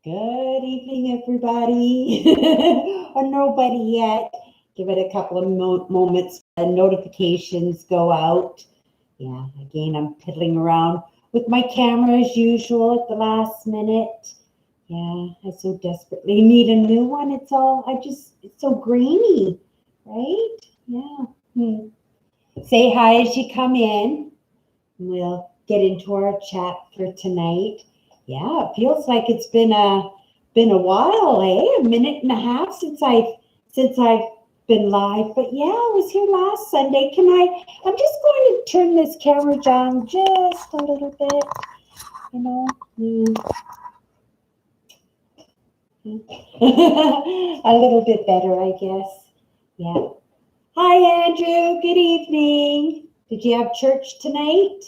Good evening, everybody. Or nobody yet. Give it a couple of moments. Notifications go out. Yeah, again, I'm piddling around with my camera as usual at the last minute. Yeah, I so desperately need a new one. It's so grainy, right? Yeah. Say hi as you come in. We'll get into our chat for tonight. Yeah, it feels like it's been a while, eh? A minute and a half since I've been live. But yeah, I was here last Sunday. I'm just going to turn this camera down just a little bit, you know. A little bit better, I guess. Yeah. Hi, Andrew. Good evening. Did you have church tonight?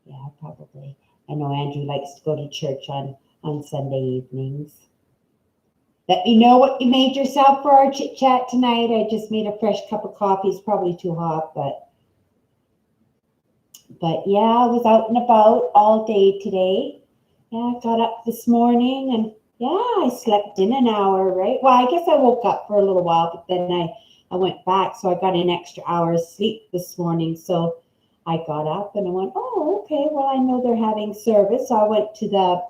Yeah, probably. I know Andrew likes to go to church on Sunday evenings. Let me know what you made yourself for our chit chat tonight. I just made a fresh cup of coffee. It's probably too hot, but yeah, I was out and about all day today. Yeah, I got up this morning and yeah, I slept in an hour, right? Well, I guess I woke up for a little while, but then I went back, so I got an extra hour's sleep this morning. So I got up and I went, oh, okay, well, I know they're having service. So I went to the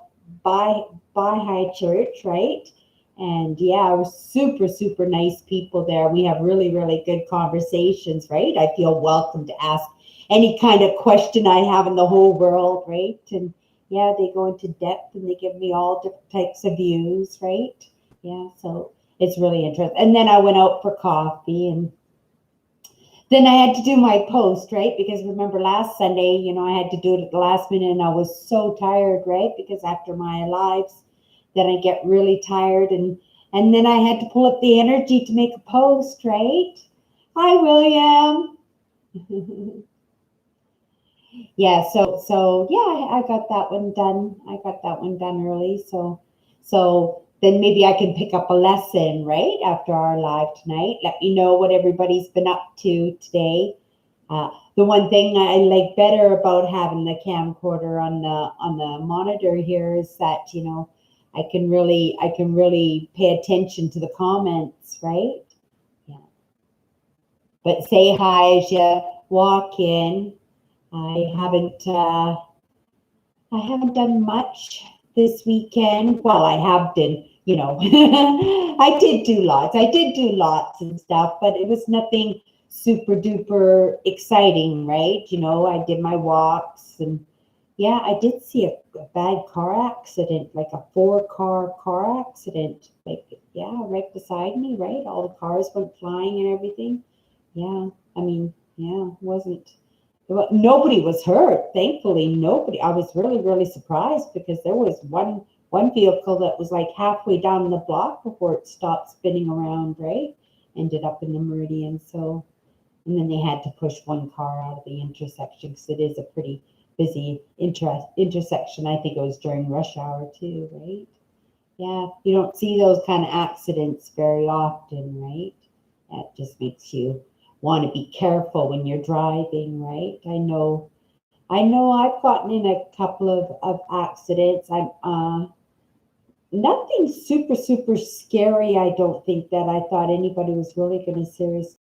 Baha'i church, right? And yeah, we're super, super nice people there. We have really, really good conversations, right? I feel welcome to ask any kind of question I have in the whole world, right? And yeah, they go into depth and they give me all different types of views, right? Yeah, so it's really interesting. And then I went out for coffee and then I had to do my post, right? Because remember last Sunday, I had to do it at the last minute and I was so tired, right? Because after my lives, then I get really tired and then I had to pull up the energy to make a post, right? Hi, William. Yeah, so yeah, I got that one done. I got that one done early. So then maybe I can pick up a lesson, right? After our live tonight. Let me know what everybody's been up to today. The one thing I like better about having the camcorder on the monitor here is that, I can really pay attention to the comments, right? Yeah. But say hi as you walk in. I haven't uh, I haven't done much this weekend. Well, I have done, I did do lots and stuff, but it was nothing super duper exciting, right? I did my walks and yeah, I did see a bad car accident, like a four car accident. Like, yeah, right beside me, right? All the cars went flying and everything. Yeah, I mean, yeah, wasn't nobody was hurt. Thankfully, nobody. I was really, really surprised because there was one vehicle that was like halfway down the block before it stopped spinning around, right? Ended up in the Meridian. So, and then they had to push one car out of the intersection because it is a pretty busy intersection. I think it was during rush hour too, right? Yeah, you don't see those kind of accidents very often, right? That just makes you want to be careful when you're driving, right? I know I've gotten in a couple of accidents. I'm nothing super, super scary. I don't think that I thought anybody was really going to seriously,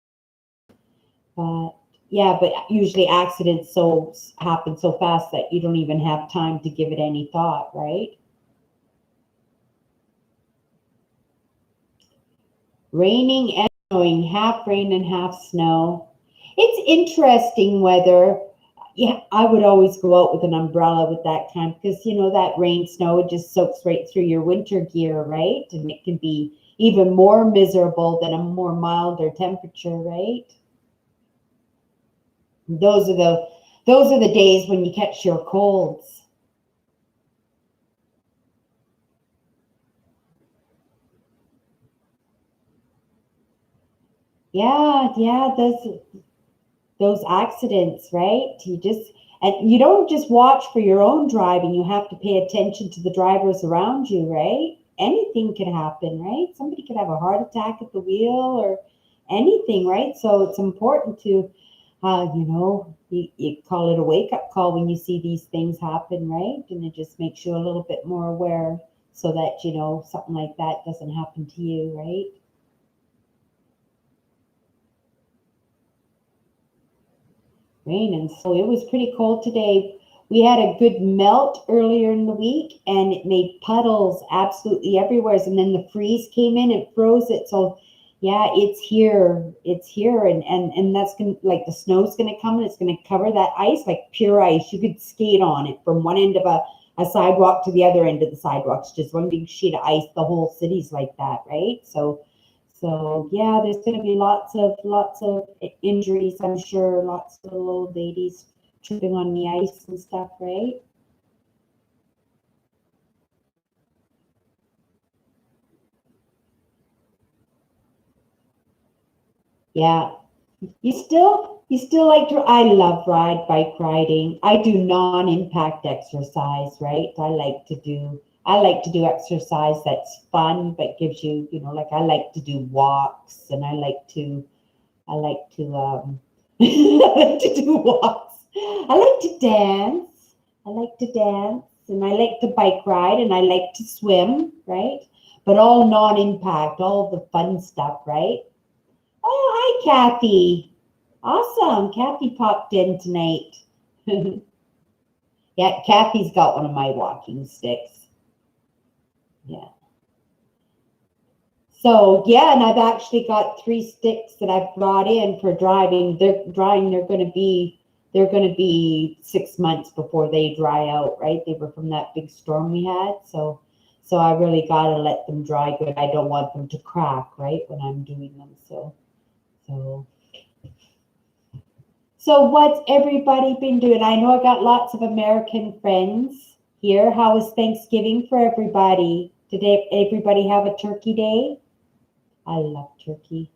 but yeah, but usually accidents so happen so fast that you don't even have time to give it any thought, right? Raining and snowing, half rain and half snow. It's interesting weather. Yeah, I would always go out with an umbrella with that kind because that rain, snow, it just soaks right through your winter gear, right? And it can be even more miserable than a more milder temperature, right? Those are the days when you catch your colds. Yeah, yeah, those accidents, right? And you don't just watch for your own driving, you have to pay attention to the drivers around you, right? Anything can happen, right? Somebody could have a heart attack at the wheel or anything, right? So it's important to, you call it a wake up call when you see these things happen, right? And it just makes you a little bit more aware. so that, you know, something like that doesn't happen to you, right? Rain, and so it was pretty cold today. We had a good melt earlier in the week, and it made puddles absolutely everywhere. And then the freeze came in and froze it. So yeah, it's here. It's here, and that's gonna, like, the snow's gonna come and it's gonna cover that ice like pure ice. You could skate on it from one end of a sidewalk to the other end of the sidewalk. It's just one big sheet of ice. The whole city's like that, right? So yeah, there's going to be lots of injuries, I'm sure. Lots of little old ladies tripping on the ice and stuff, right? Yeah. You still like to, I love bike riding. I do non-impact exercise, right? I like to do exercise that's fun but gives you, you know, like I like to do walks, and I like to I like to do walks. I like to dance. I like to dance, and I like to bike ride, and I like to swim, right? But all non-impact, all the fun stuff, right? Oh, hi, Kathy. Awesome. Kathy popped in tonight. Yeah, Kathy's got one of my walking sticks. Yeah. So yeah, and I've actually got 3 sticks that I've brought in for driving. They're drying. They're gonna be 6 months before they dry out, right? They were from that big storm we had. So I really gotta let them dry good. I don't want them to crack, right, when I'm doing them. So so what's everybody been doing? I know I got lots of American friends here. How was Thanksgiving for everybody? Did everybody have a turkey day? I love turkey.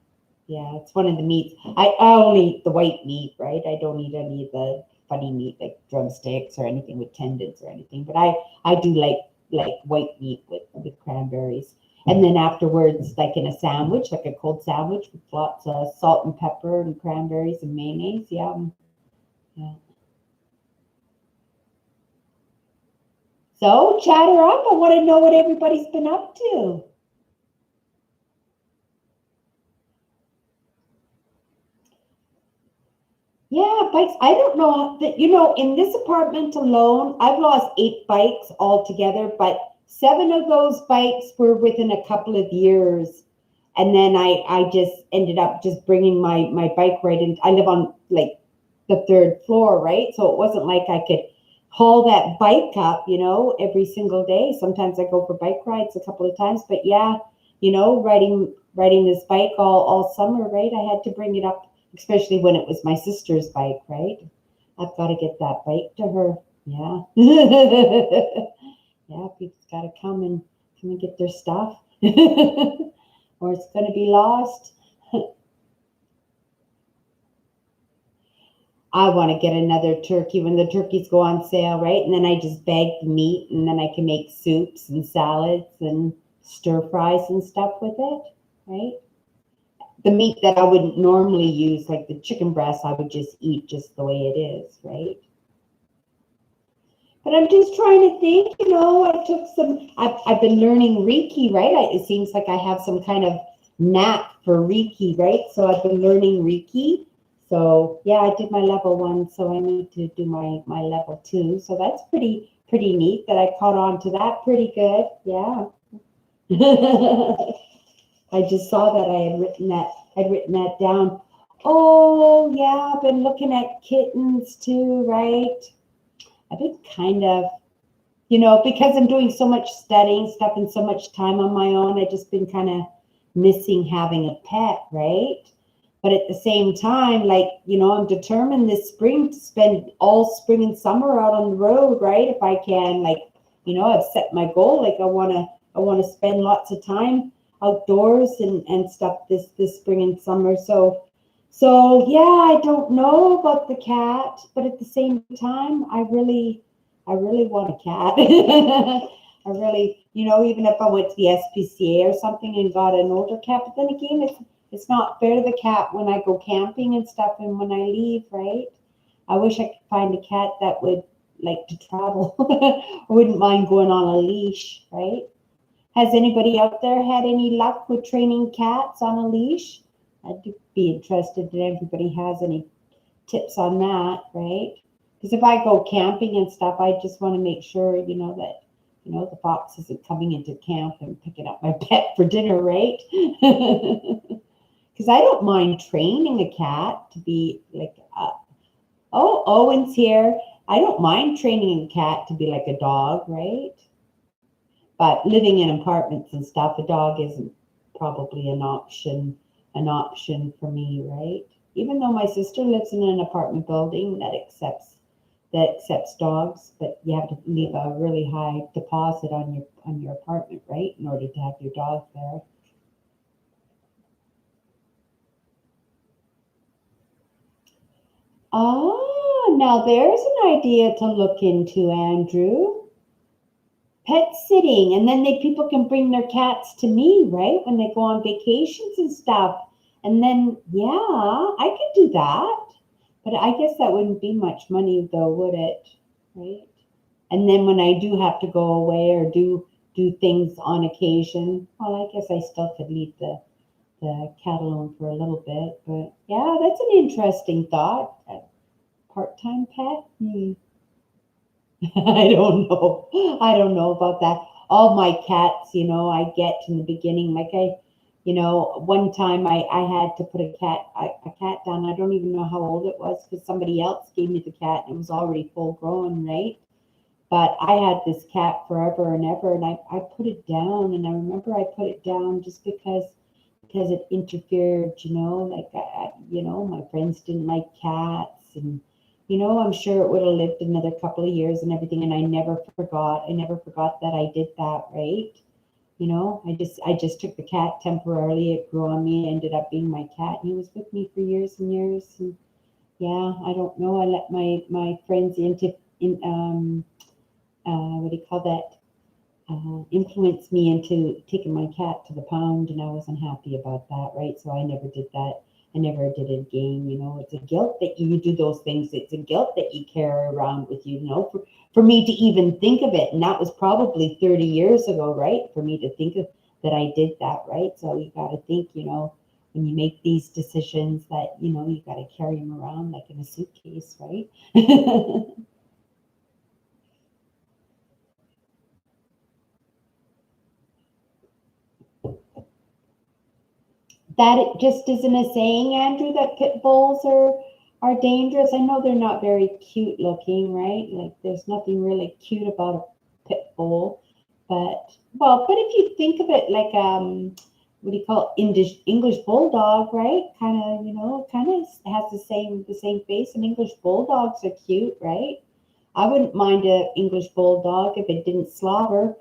Yeah, it's one of the meats. I only eat the white meat, right? I don't eat any of the funny meat like drumsticks or anything with tendons or anything. But I do like white meat with cranberries. And then afterwards, like in a sandwich, like a cold sandwich with lots of salt and pepper and cranberries and mayonnaise. Yum. Yeah. So chatter up. I want to know what everybody's been up to. Yeah, bikes. I don't know that, in this apartment alone, I've lost 8 bikes altogether, but 7 of those bikes were within a couple of years. And then I just ended up just bringing my bike right in. I live on like the 3rd floor, right? So it wasn't like I could haul that bike up, every single day. Sometimes I go for bike rides a couple of times, but yeah, riding this bike all summer, right? I had to bring it up, especially when it was my sister's bike, right? I've got to get that bike to her. Yeah. Yeah, people's got to come and get their stuff, or it's going to be lost. I want to get another turkey when the turkeys go on sale, right? And then I just bag the meat, and then I can make soups and salads and stir fries and stuff with it, right? The meat that I wouldn't normally use, like the chicken breast, I would just eat just the way it is, right? But I'm just trying to think, I've been learning Reiki, right? It seems like I have some kind of knack for Reiki, right? So I've been learning Reiki. So yeah, I did my level 1, so I need to do my level 2. So that's pretty neat that I caught on to that pretty good. Yeah. I just saw that I had written that down. Oh yeah, I've been looking at kittens too, right? I've been kind of, because I'm doing so much studying stuff and so much time on my own, I've just been kind of missing having a pet, right? But at the same time, like, I'm determined this spring to spend all spring and summer out on the road, right? If I can, like, I've set my goal, like I want to spend lots of time outdoors and stuff this spring and summer. So yeah, I don't know about the cat, but at the same time, I really want a cat. I really, even if I went to the SPCA or something and got an older cat, but then again, it's not fair to the cat when I go camping and stuff and when I leave, right? I wish I could find a cat that would like to travel. I wouldn't mind going on a leash, right? Has anybody out there had any luck with training cats on a leash? I'd be interested if everybody has any tips on that, right? Because if I go camping and stuff, I just want to make sure, that, the fox isn't coming into camp and picking up my pet for dinner, right? Because I don't mind training a cat to be like, oh, Owen's here. I don't mind training a cat to be like a dog, right? But living in apartments and stuff, a dog isn't probably an option for me, right? Even though my sister lives in an apartment building that accepts dogs, but you have to leave a really high deposit on your apartment, right, in order to have your dog there. Now there's an idea to look into, Andrew. Pet sitting, and then people can bring their cats to me, right, when they go on vacations and stuff. And then, yeah, I could do that. But I guess that wouldn't be much money, though, would it? Right? And then when I do have to go away or do things on occasion, well, I guess I still could leave the cat alone for a little bit. But yeah, that's an interesting thought. A part-time pet? I don't know. I don't know about that. All my cats, I get in the beginning, like one time I had to put a cat down. I don't even know how old it was because somebody else gave me the cat and it was already full grown, right? But I had this cat forever and ever, and I put it down, and I remember I put it down just because it interfered, like my friends didn't like cats, and I'm sure it would have lived another couple of years and everything, and I never forgot that I did that, right? I just took the cat temporarily. It grew on me, ended up being my cat, and he was with me for years and years. And yeah, I don't know. I let my friends influence me into taking my cat to the pound, and I wasn't happy about that, right? So I never did that. I never did it again. It's a guilt that you do those things. It's a guilt that you carry around with you, for me to even think of it. And that was probably 30 years ago, right? For me to think of that I did that, right? So you got to think, when you make these decisions that, you got to carry them around like in a suitcase, right? That it just isn't a saying, Andrew, that pit bulls are dangerous. I know they're not very cute looking, right? Like there's nothing really cute about a pit bull, but if you think of it like what do you call it? English bulldog, right? Kind of has the same face. And English bulldogs are cute, right? I wouldn't mind an English bulldog if it didn't slobber.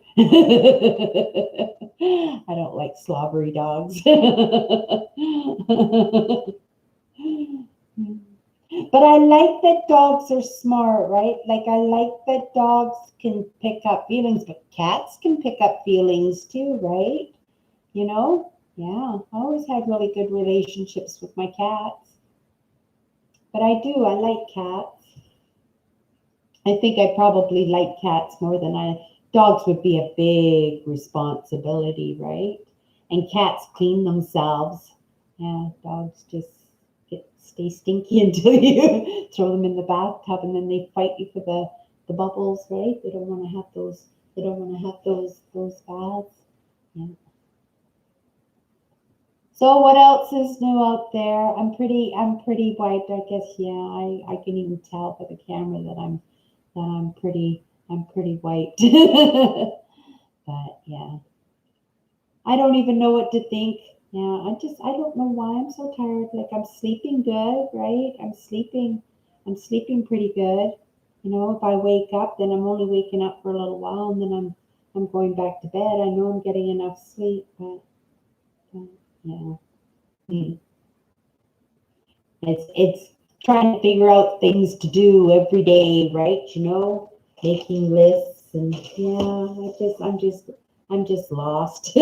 I don't like slobbery dogs. But I like that dogs are smart, right? Like I like that dogs can pick up feelings, but cats can pick up feelings too, right? Yeah, I always had really good relationships with my cats. But I like cats. I think I probably like cats more than dogs would be a big responsibility, right? And cats clean themselves. Yeah, dogs just stay stinky until you throw them in the bathtub, and then they fight you for the bubbles, right? They don't want to have those. They don't want to have those baths. Yeah. So what else is new out there? I'm pretty white, I guess. Yeah, I can even tell by the camera that I'm pretty white. But yeah, I don't even know what to think. Yeah, I don't know why I'm so tired. Like I'm sleeping good, right? I'm sleeping pretty good. If I wake up, then I'm only waking up for a little while, and then I'm going back to bed. I know I'm getting enough sleep, but yeah. It's trying to figure out things to do every day, right? Making lists, and yeah, I'm just lost.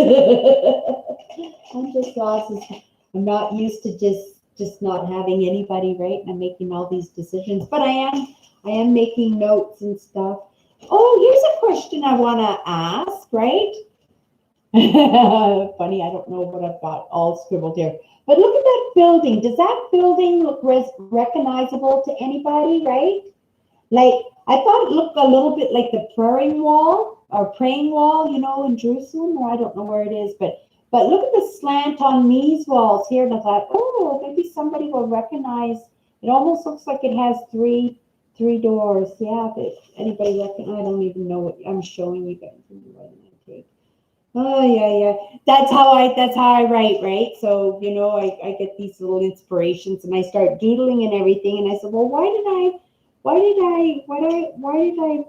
I'm just lost. I'm not used to just not having anybody, right? And I'm making all these decisions, but I am making notes and stuff. Oh, here's a question I want to ask, right? Funny, I don't know what I've got all scribbled here. But look at that building. Does that building look recognizable to anybody, right? Like, I thought it looked a little bit like the praying wall, in Jerusalem, or I don't know where it is, but look at the slant on these walls here. And I thought, oh, maybe somebody will recognize. It almost looks like it has three doors. Yeah, but anybody recognize? I don't even know what I'm showing you guys. Oh yeah. That's how I write, right? So, I get these little inspirations and I start doodling and everything. And I said, well, why did I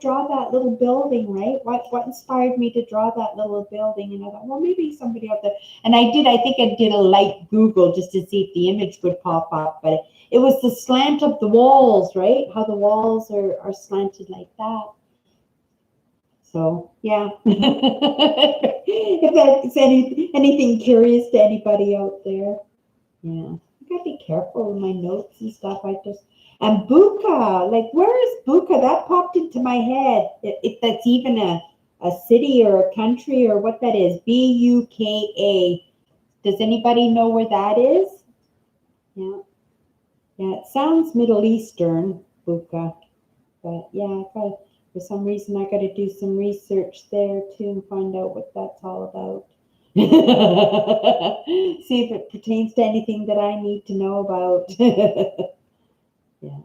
draw that little building, right? What inspired me to draw that little building? And I thought, well, maybe somebody out there. And I think I did a light Google just to see if the image would pop up, but it was the slant of the walls, right? How the walls are slanted like that. So yeah, if that's anything curious to anybody out there, yeah, I gotta be careful with my notes and stuff. And Buka, like where is Buka? That popped into my head. If that's even a city or a country or what that is, Buka. Does anybody know where that is? Yeah, it sounds Middle Eastern, Buka, but yeah, for some reason, I got to do some research there too and find out what that's all about. See if it pertains to anything that I need to know about. Yeah.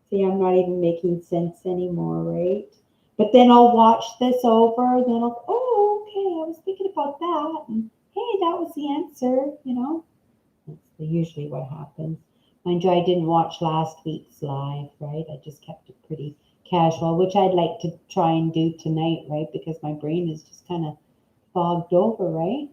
See, I'm not even making sense anymore, right? But then I'll watch this over, then oh, okay, I was thinking about that. And hey, that was the answer. That's usually what happens. Mind you, I didn't watch last week's live, right? I just kept it pretty casual, which I'd like to try and do tonight, right? Because my brain is just kind of fogged over, right?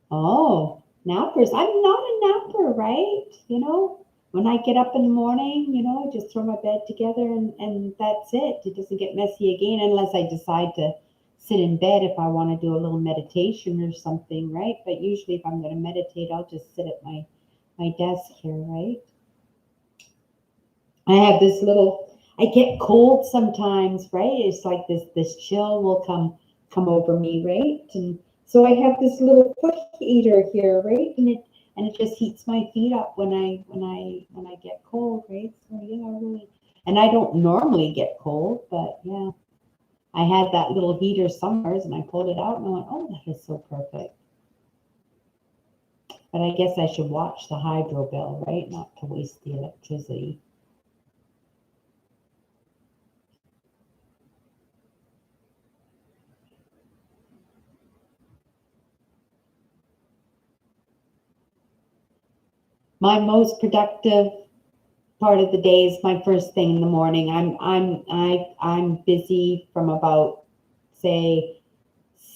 Oh, nappers. I'm not a napper, right? When I get up in the morning, I just throw my bed together and that's it. It doesn't get messy again unless I decide to sit in bed if I want to do a little meditation or something, right? But usually if I'm going to meditate, I'll just sit at my desk here, right? I have I get cold sometimes, right? It's like this chill will come over me, right? And so I have this little foot heater here, right? And it just heats my feet up when I get cold, right? So yeah, really. And I don't normally get cold, but yeah. I had that little heater summers and I pulled it out and I went, oh, that is so perfect. But I guess I should watch the hydro bill, right? Not to waste the electricity. My most productive part of the day is my first thing in the morning. I'm busy from about say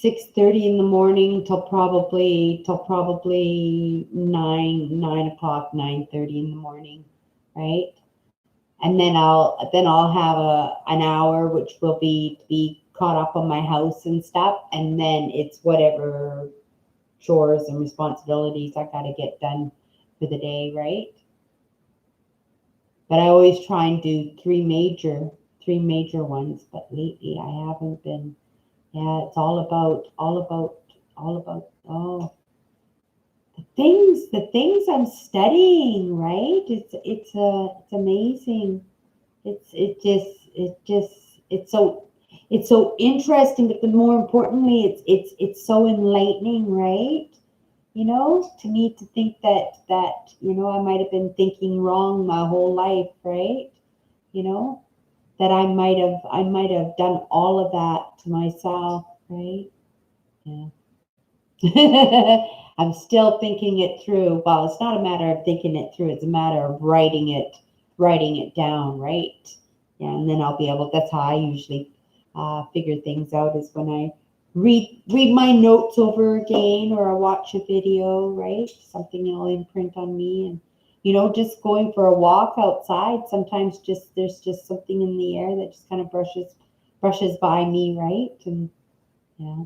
6:30 in the morning till probably 9 o'clock, 9:30 in the morning, right? And then I'll have an hour which will be to be caught up on my house and stuff, and then it's whatever chores and responsibilities I got to get done for the day, right? But I always try and do three major ones. But lately I haven't been. Yeah, it's all about oh the things I'm studying, right? It's amazing. It's so interesting, but the more importantly, it's so enlightening, right? To me, to think that I might have been thinking wrong my whole life, right? That I might have done all of that to myself, right? Yeah. I'm still thinking it through. Well, it's not a matter of thinking it through, it's a matter of writing it down, right? Yeah, and then I'll be able, that's how I usually figure things out, is when I read my notes over again, or I watch a video, right? Something will imprint on me. And just going for a walk outside, sometimes there's just something in the air that just kind of brushes by me, right? And yeah.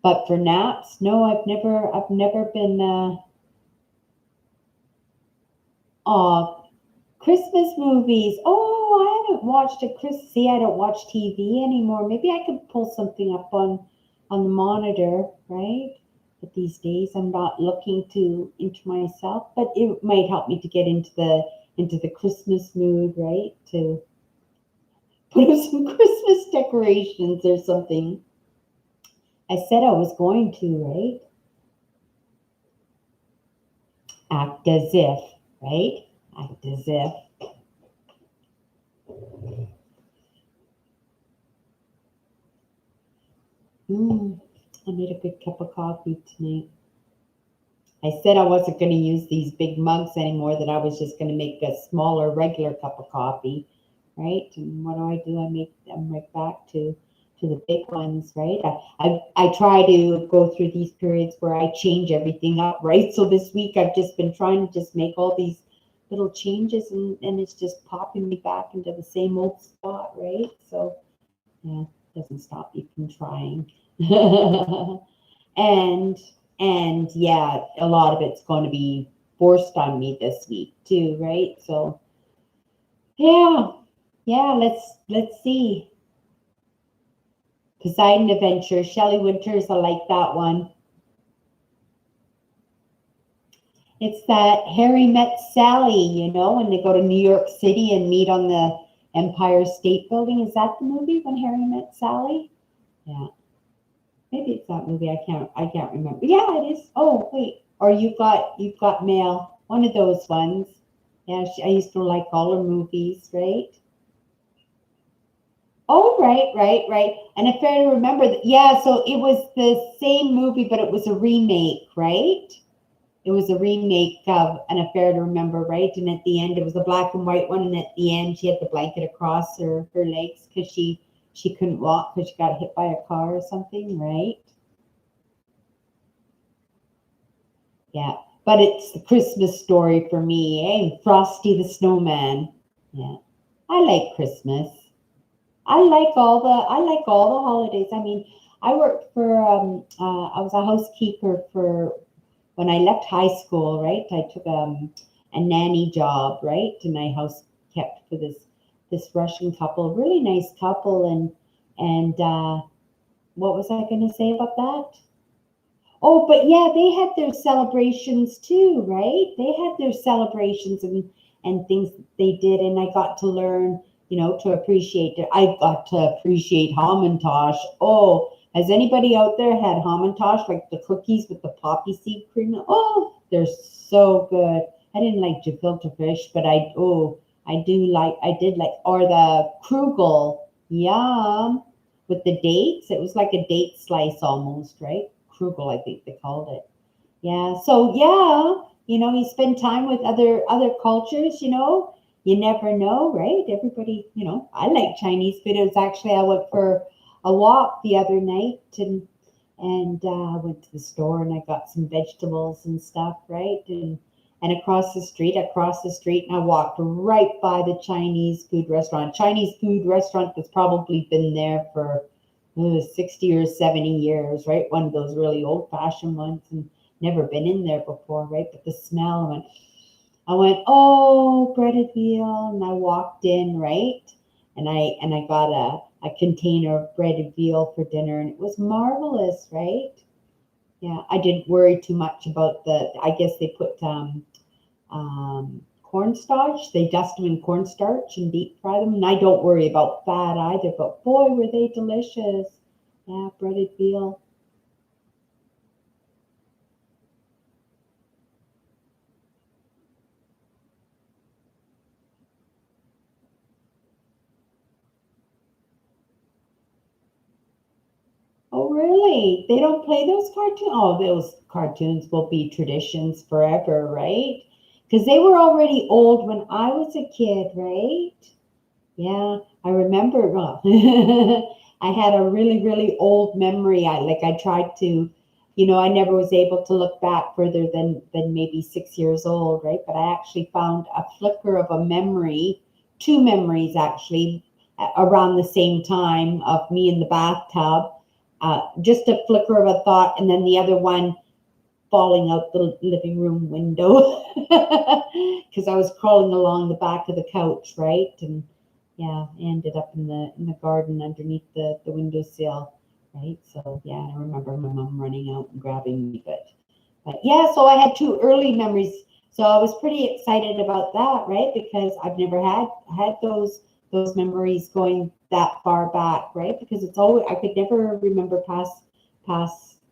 But for naps, no, I've never been Christmas movies. Oh, I haven't watched a Christmas. See, I don't watch TV anymore. Maybe I could pull something up on the monitor, right? But these days I'm not looking to into myself, but it might help me to get into the Christmas mood, right? To put up some Christmas decorations or something. I said I was going to, right? Act as if, right? Act as if. I made a good cup of coffee tonight. I said I wasn't going to use these big mugs anymore, that I was just going to make a smaller, regular cup of coffee, right? And what do? I make them right back to the big ones, right? I try to go through these periods where I change everything up, right? So this week I've just been trying to just make all these little changes, and it's just popping me back into the same old spot, right? So yeah, it doesn't stop me from trying. and and yeah, a lot of it's going to be forced on me this week too, right? So yeah, yeah, let's see. Poseidon Adventure, Shelley Winters, I like that one. It's that Harry Met Sally, when they go to New York City and meet on the Empire State Building. Is that the movie, When Harry Met Sally? Yeah. Maybe it's that movie. I can't remember. Yeah, it is. Oh, wait. Or you've got mail. One of those ones. Yeah, I used to like all her movies, right? Oh, right. And if I remember, yeah. So it was the same movie, but it was a remake, right? It was a remake of An Affair to Remember, right? And at the end, it was a black and white one, and at the end, she had the blanket across her legs because she couldn't walk because she got hit by a car or something, right? Yeah, but it's the Christmas story for me, eh? Frosty the Snowman. Yeah, I like Christmas. I like all the holidays. I mean, I worked for I was a housekeeper for when I left high school, right? I took a nanny job, right? And I house kept for this Russian couple, really nice couple, and what was I going to say about that? Oh, but yeah, they had their celebrations too, right? They had their celebrations and things that they did, and I got to learn, to appreciate it. I got to appreciate Hamantash. Oh, has anybody out there had Hamantash, like the cookies with the poppy seed cream? Oh, they're so good. I didn't like gefilte fish, but I did like, or the Krugel, yum, with the dates. It was like a date slice almost, right? Krugel, I think they called it. Yeah. So yeah, you spend time with other cultures. You never know, right? Everybody, I like Chinese food. It was actually I went for a walk the other night and went to the store and I got some vegetables and stuff, right? And across the street, and I walked right by the Chinese food restaurant. Chinese food restaurant that's probably been there for 60 or 70 years, right? One of those really old fashioned ones, and never been in there before, right? But the smell, I went, oh, breaded veal, and I walked in, right? And I got a container of breaded veal for dinner, and it was marvelous, right? Yeah, I didn't worry too much about I guess they put cornstarch. They dust them in cornstarch and deep fry them. And I don't worry about fat either, but boy, were they delicious. Yeah, breaded veal. Oh, really? They don't play those cartoons? Oh, those cartoons will be traditions forever, right? Because they were already old when I was a kid, right? Yeah, I remember. I had a really, really old memory. I tried to, I never was able to look back further than maybe 6 years old, right? But I actually found a flicker of a memory, two memories actually, around the same time of me in the bathtub. Just a flicker of a thought, and then the other one falling out the living room window because I was crawling along the back of the couch, right? And yeah, I ended up in the garden underneath the windowsill, right? So yeah, I remember my mom running out and grabbing me, but yeah, so I had two early memories. So I was pretty excited about that, right? Because I've never had those memories going that far back, right? Because it's always, I could never remember past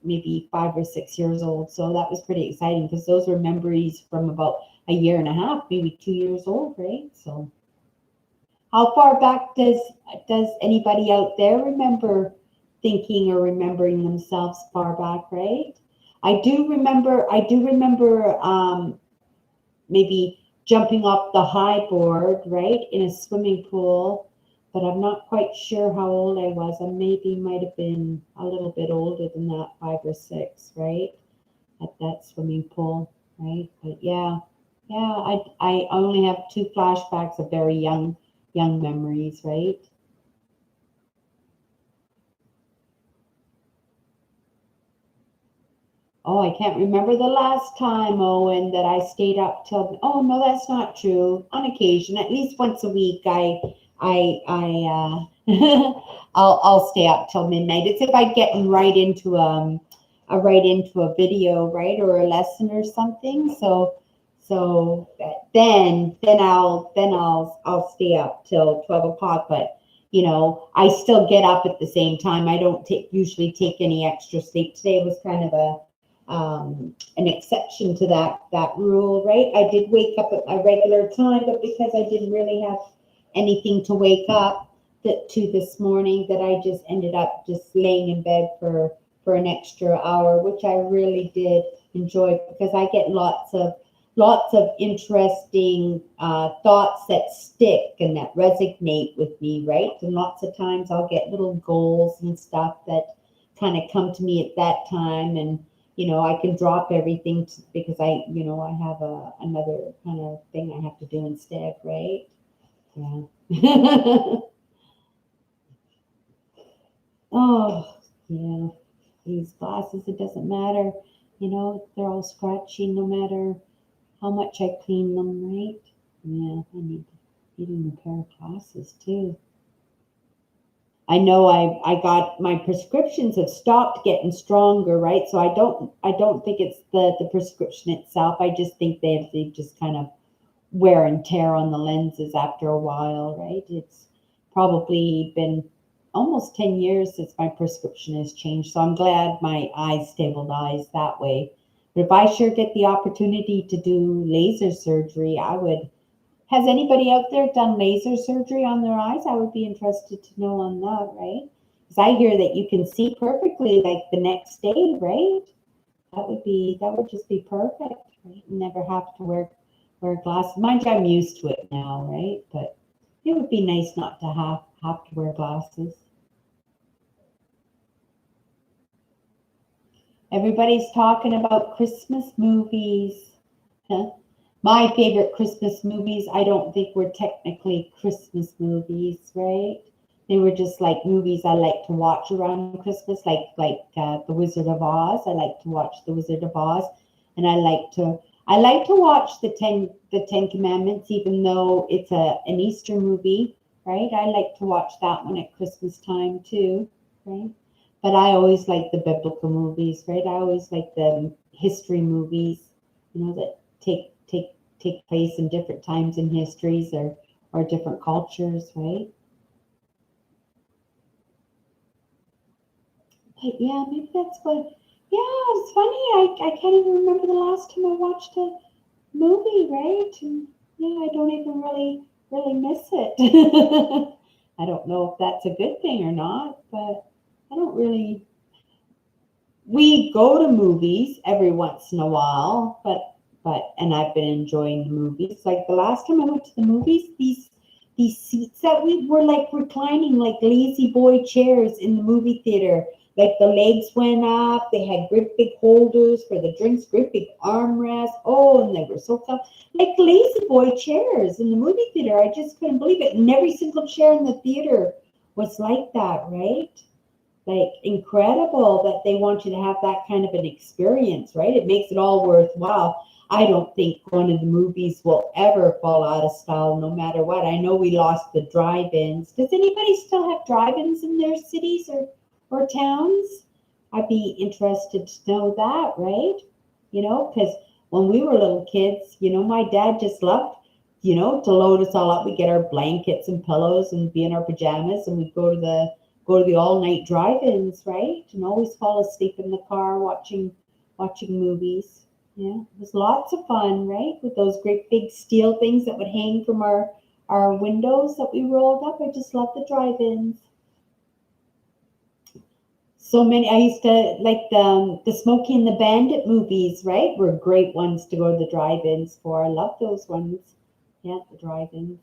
maybe 5 or 6 years old. So that was pretty exciting because those were memories from about a year and a half, maybe 2 years old, right? So how far back does anybody out there remember thinking or remembering themselves far back, right? I do remember maybe jumping off the high board, right, in a swimming pool, but I'm not quite sure how old I was. I maybe might have been a little bit older than that, 5 or 6, right, at that swimming pool, right? But yeah, I only have two flashbacks of very young memories, right? Oh, I can't remember the last time, Owen, that I stayed up till. Oh no, that's not true. On occasion, at least once a week, I'll stay up till midnight. It's if I get right into a video, right, or a lesson or something. So then I'll stay up till 12 o'clock. But I still get up at the same time. I don't usually take any extra sleep. Today was kind of an exception to that rule, right? I did wake up at my regular time, but because I didn't really have anything to wake up to this morning, that I just ended up just laying in bed for an extra hour, which I really did enjoy because I get lots of interesting thoughts that stick and that resonate with me, right? And lots of times I'll get little goals and stuff that kind of come to me at that time, and I can drop everything because I have another kind of thing I have to do instead, right? Yeah. Oh, yeah. These glasses, it doesn't matter. They're all scratchy no matter how much I clean them, right? Yeah, I need a new pair of glasses too. I know I got my prescriptions have stopped getting stronger, right? So I don't think it's the prescription itself. I just think they just kind of wear and tear on the lenses after a while, right? It's probably been almost 10 years since my prescription has changed. So I'm glad my eyes stabilized that way. But if I sure get the opportunity to do laser surgery, I would. Has anybody out there done laser surgery on their eyes? I would be interested to know on that, right? Because I hear that you can see perfectly like the next day, right? That would just be perfect, right? Never have to wear glasses. Mind you, I'm used to it now, right? But it would be nice not to have to wear glasses. Everybody's talking about Christmas movies. Huh? My favorite Christmas movies, I don't think were technically Christmas movies, right? They were just like movies I like to watch around Christmas, like The Wizard of Oz. I like to watch The Wizard of Oz, and I like to watch the Ten Commandments, even though it's an Easter movie, right? I like to watch that one at Christmas time too, right? But I always like the biblical movies, right? I always like the history movies, that take place in different times in histories or different cultures, right? But yeah, maybe that's what. Yeah, it's funny. I can't even remember the last time I watched a movie, right? And yeah, I don't even really miss it. I don't know if that's a good thing or not, but I don't really. We go to movies every once in a while, and I've been enjoying the movies. Like the last time I went to the movies, these seats that we were like reclining like lazy boy chairs in the movie theater. Like the legs went up, they had great big holders for the drinks, great big armrests. Oh, and they were so fun. Like lazy boy chairs in the movie theater. I just couldn't believe it. And every single chair in the theater was like that, right? like incredible that they want you to have that kind of an experience, right? It makes it all worthwhile. I don't think going to the movies will ever fall out of style, no matter what. I know we lost the drive-ins. Does anybody still have drive-ins in their cities or towns? I'd be interested to know that, right? You know, because when we were little kids, you know, my dad just loved, you know, to load us all up. We get our blankets and pillows and be in our pajamas, and we'd go to the all-night drive-ins, right? And always fall asleep in the car watching movies. Yeah, it was lots of fun, right? With those great big steel things that would hang from our windows that we rolled up. I just love the drive-ins. So many. I used to like the Smokey and the Bandit movies, right? Were great ones to go to the drive-ins for. I love those ones. Yeah, the drive-ins.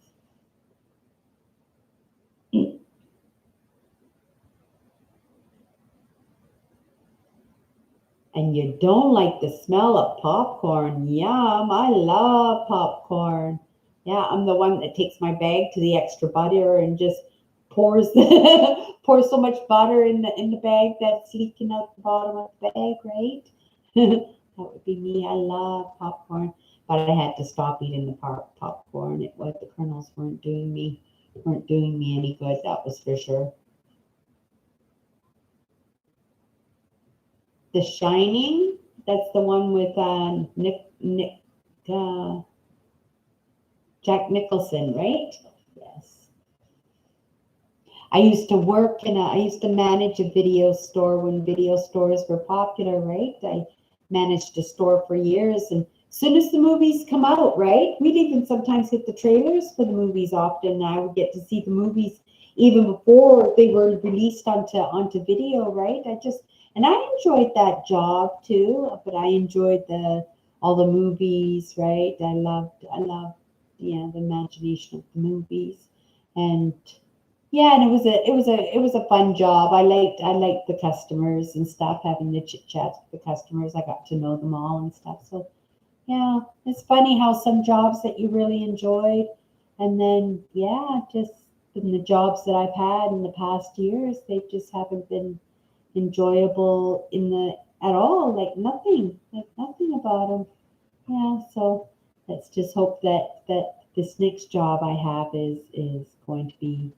And you don't like the smell of popcorn. Yum, I love popcorn. Yeah, I'm the one that takes my bag to the extra butter and just pours pours so much butter in the bag that's leaking out the bottom of the bag, right? That would be me. I love popcorn, but I had to stop eating the popcorn. It was the kernels weren't doing me any good. That was for sure. The Shining. That's the one with uh, Jack Nicholson, right? Yes. I used to manage a video store when video stores were popular, right? I managed a store for years, and as soon as the movies come out, right? We'd even sometimes get the trailers for the movies often. I would get to see the movies even before they were released onto video, right? And I enjoyed that job too, but I enjoyed all the movies, right? I loved yeah, the imagination of the movies. And yeah, and it was a fun job. I liked the customers and stuff, having the chit chats with the customers. I got to know them all and stuff. So yeah, it's funny how some jobs that you really enjoyed, and then yeah, just in the jobs that I've had in the past years, they just haven't been enjoyable in the at all. Like nothing about them. Yeah, so let's just hope that this next job I have is going to be,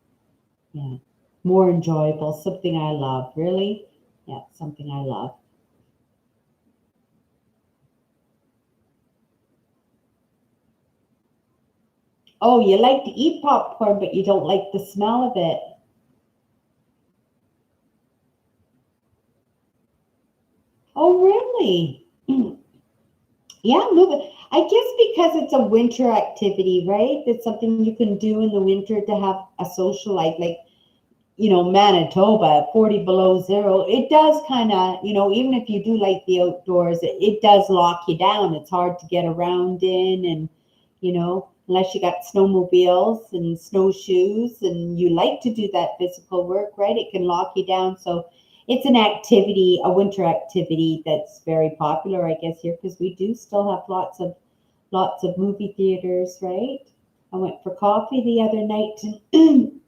yeah, more enjoyable, something I love, really. Yeah, something I love. Oh, you like to eat popcorn, but you don't like the smell of it. Oh, really? Yeah, moving. I guess because it's a winter activity, right? It's something you can do in the winter to have a social life. Like, you know, Manitoba, 40 below zero, it does kind of, you know, even if you do like the outdoors, it does lock you down. It's hard to get around in, and, you know, unless you got snowmobiles and snowshoes and you like to do that physical work, right? It can lock you down. So it's an activity, a winter activity that's very popular, I guess, here, because we do still have lots of movie theaters, right? I went for coffee the other night and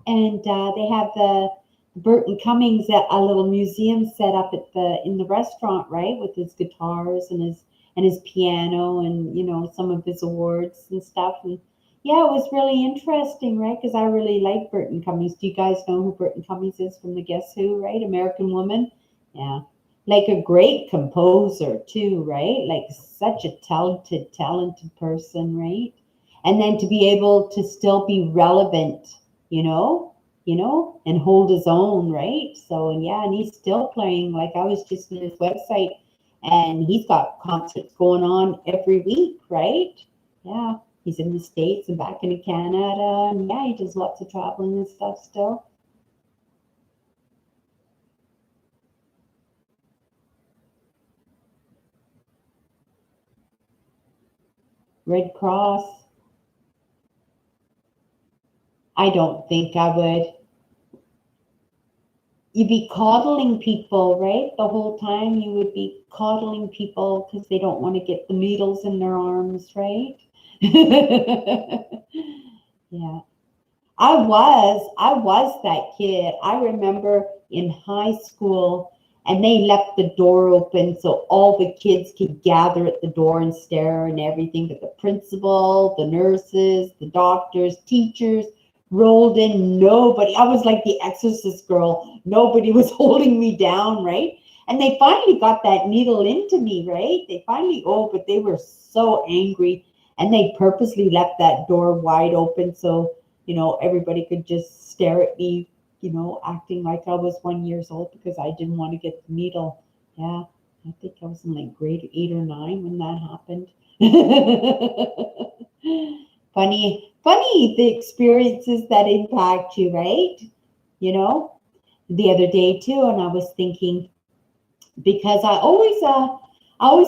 and they have the Burton Cummings at a little museum set up at the in the restaurant, right, with his guitars and his piano and, you know, some of his awards and stuff. And yeah, it was really interesting, right? Because I really like Burton Cummings. Do you guys know who Burton Cummings is from the Guess Who, right? American Woman. Yeah, like a great composer too, right? Like such a talented person, right? And then to be able to still be relevant, you know, and hold his own, right? So, and yeah, and he's still playing. Like I was just on his website, and he's got concerts going on every week, right? Yeah, he's in the States and back into Canada, and yeah, he does lots of traveling and stuff still. Red Cross. I don't think I would. You'd be coddling people, right? The whole time you would be coddling people because they don't want to get the needles in their arms, right? Yeah. I was that kid. I remember in high school, and they left the door open so all the kids could gather at the door and stare and everything. But the principal, the nurses, the doctors, teachers rolled in. Nobody, I was like the exorcist girl. Nobody was holding me down, right? And they finally got that needle into me, right? They finally, but they were so angry. And they purposely left that door wide open so, everybody could just stare at me, acting like I was 1 year old because I didn't want to get the needle. Yeah, I think I was in like grade 8 or 9 when that happened. Funny the experiences that impact you, right? The other day too, and I was thinking, because I always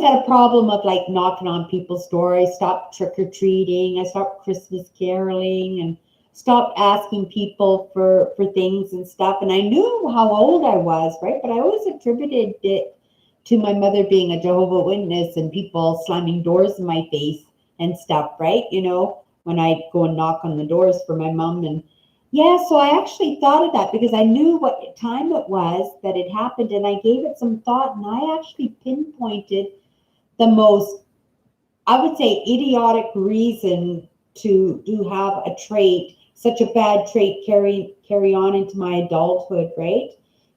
had a problem of like knocking on people's door. I stopped trick-or-treating, I stopped Christmas caroling, and stopped asking people for things and stuff. And I knew how old I was, right? But I always attributed it to my mother being a Jehovah's Witness and people slamming doors in my face and stuff, right? When I go and knock on the doors for my mom. And yeah, so I actually thought of that because I knew what time it was that it happened, and I gave it some thought, and I actually pinpointed the most, I would say, idiotic reason to have a trait, such a bad trait, carry on into my adulthood, right?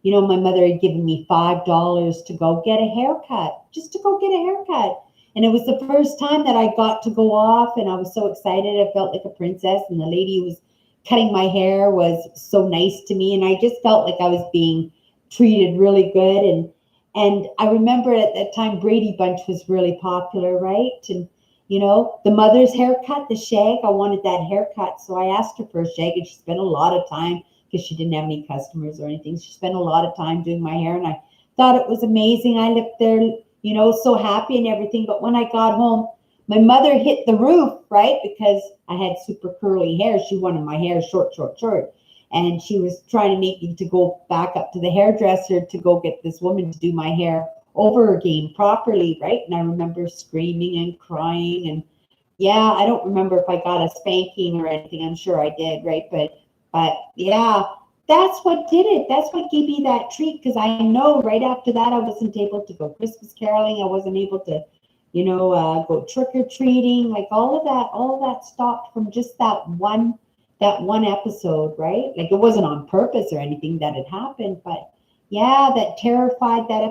My mother had given me $5 to go get a haircut, just to go get a haircut. And it was the first time that I got to go off, and I was so excited. I felt like a princess, and the lady who was cutting my hair was so nice to me, and I just felt like I was being treated really good. And I remember at that time Brady Bunch was really popular, right? And the mother's haircut, the shag, I wanted that haircut, so I asked her for a shag, and she spent a lot of time, because she didn't have any customers or anything. She spent a lot of time doing my hair, and I thought it was amazing. I lived there, so happy and everything. But when I got home, my mother hit the roof, right? Because I had super curly hair. She wanted my hair short. And she was trying to make me to go back up to the hairdresser to go get this woman to do my hair over again properly, right? And I remember screaming and crying. And yeah, I don't remember if I got a spanking or anything. I'm sure I did, right? But yeah, that's what did it. That's what gave me that treat, because I know right after that I wasn't able to go Christmas caroling. I wasn't able to go trick-or-treating, like all of that stopped from just that one episode, right? Like it wasn't on purpose or anything that had happened, but yeah, that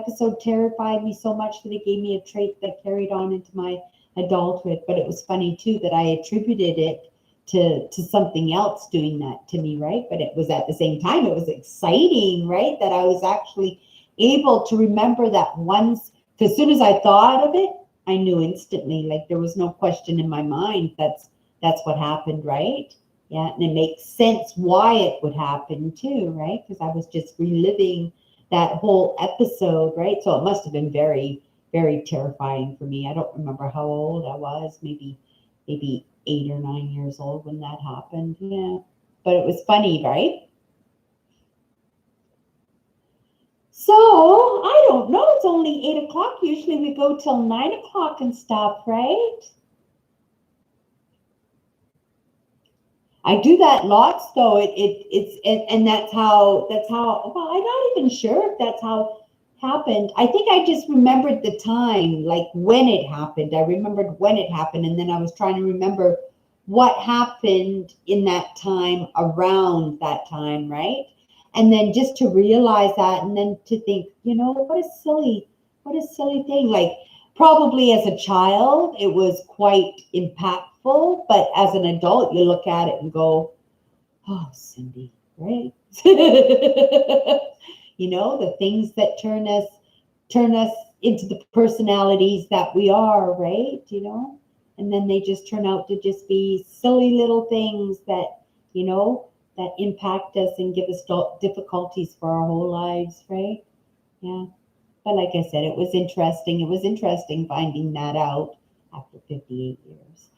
episode terrified me so much that it gave me a trait that carried on into my adulthood. But it was funny too that I attributed it to something else doing that to me, right? But it was at the same time, it was exciting, right? That I was actually able to remember that once, because as soon as I thought of it, I knew instantly, like there was no question in my mind. That's what happened, right? Yeah, and it makes sense why it would happen too, right? Because I was just reliving that whole episode, right? So it must have been very, very terrifying for me. I don't remember how old I was, maybe 8 or 9 years old when that happened. Yeah, but it was funny, right? So I don't know. It's only 8 o'clock. Usually we go till 9 o'clock and stuff, right? I do that lots though. And that's how. Well, I'm not even sure if that's how happened. I think I just remembered the time, like when it happened. I remembered when it happened, and then I was trying to remember what happened in that time, around that time, right? And then just to realize that, and then to think, what a silly thing. Like probably as a child, it was quite impactful, but as an adult, you look at it and go, oh, Cindy, right? The things that turn us into the personalities that we are, right? And then they just turn out to just be silly little things that, that impact us and give us difficulties for our whole lives, right? Yeah. But like I said, it was interesting. It was interesting finding that out after 58 years.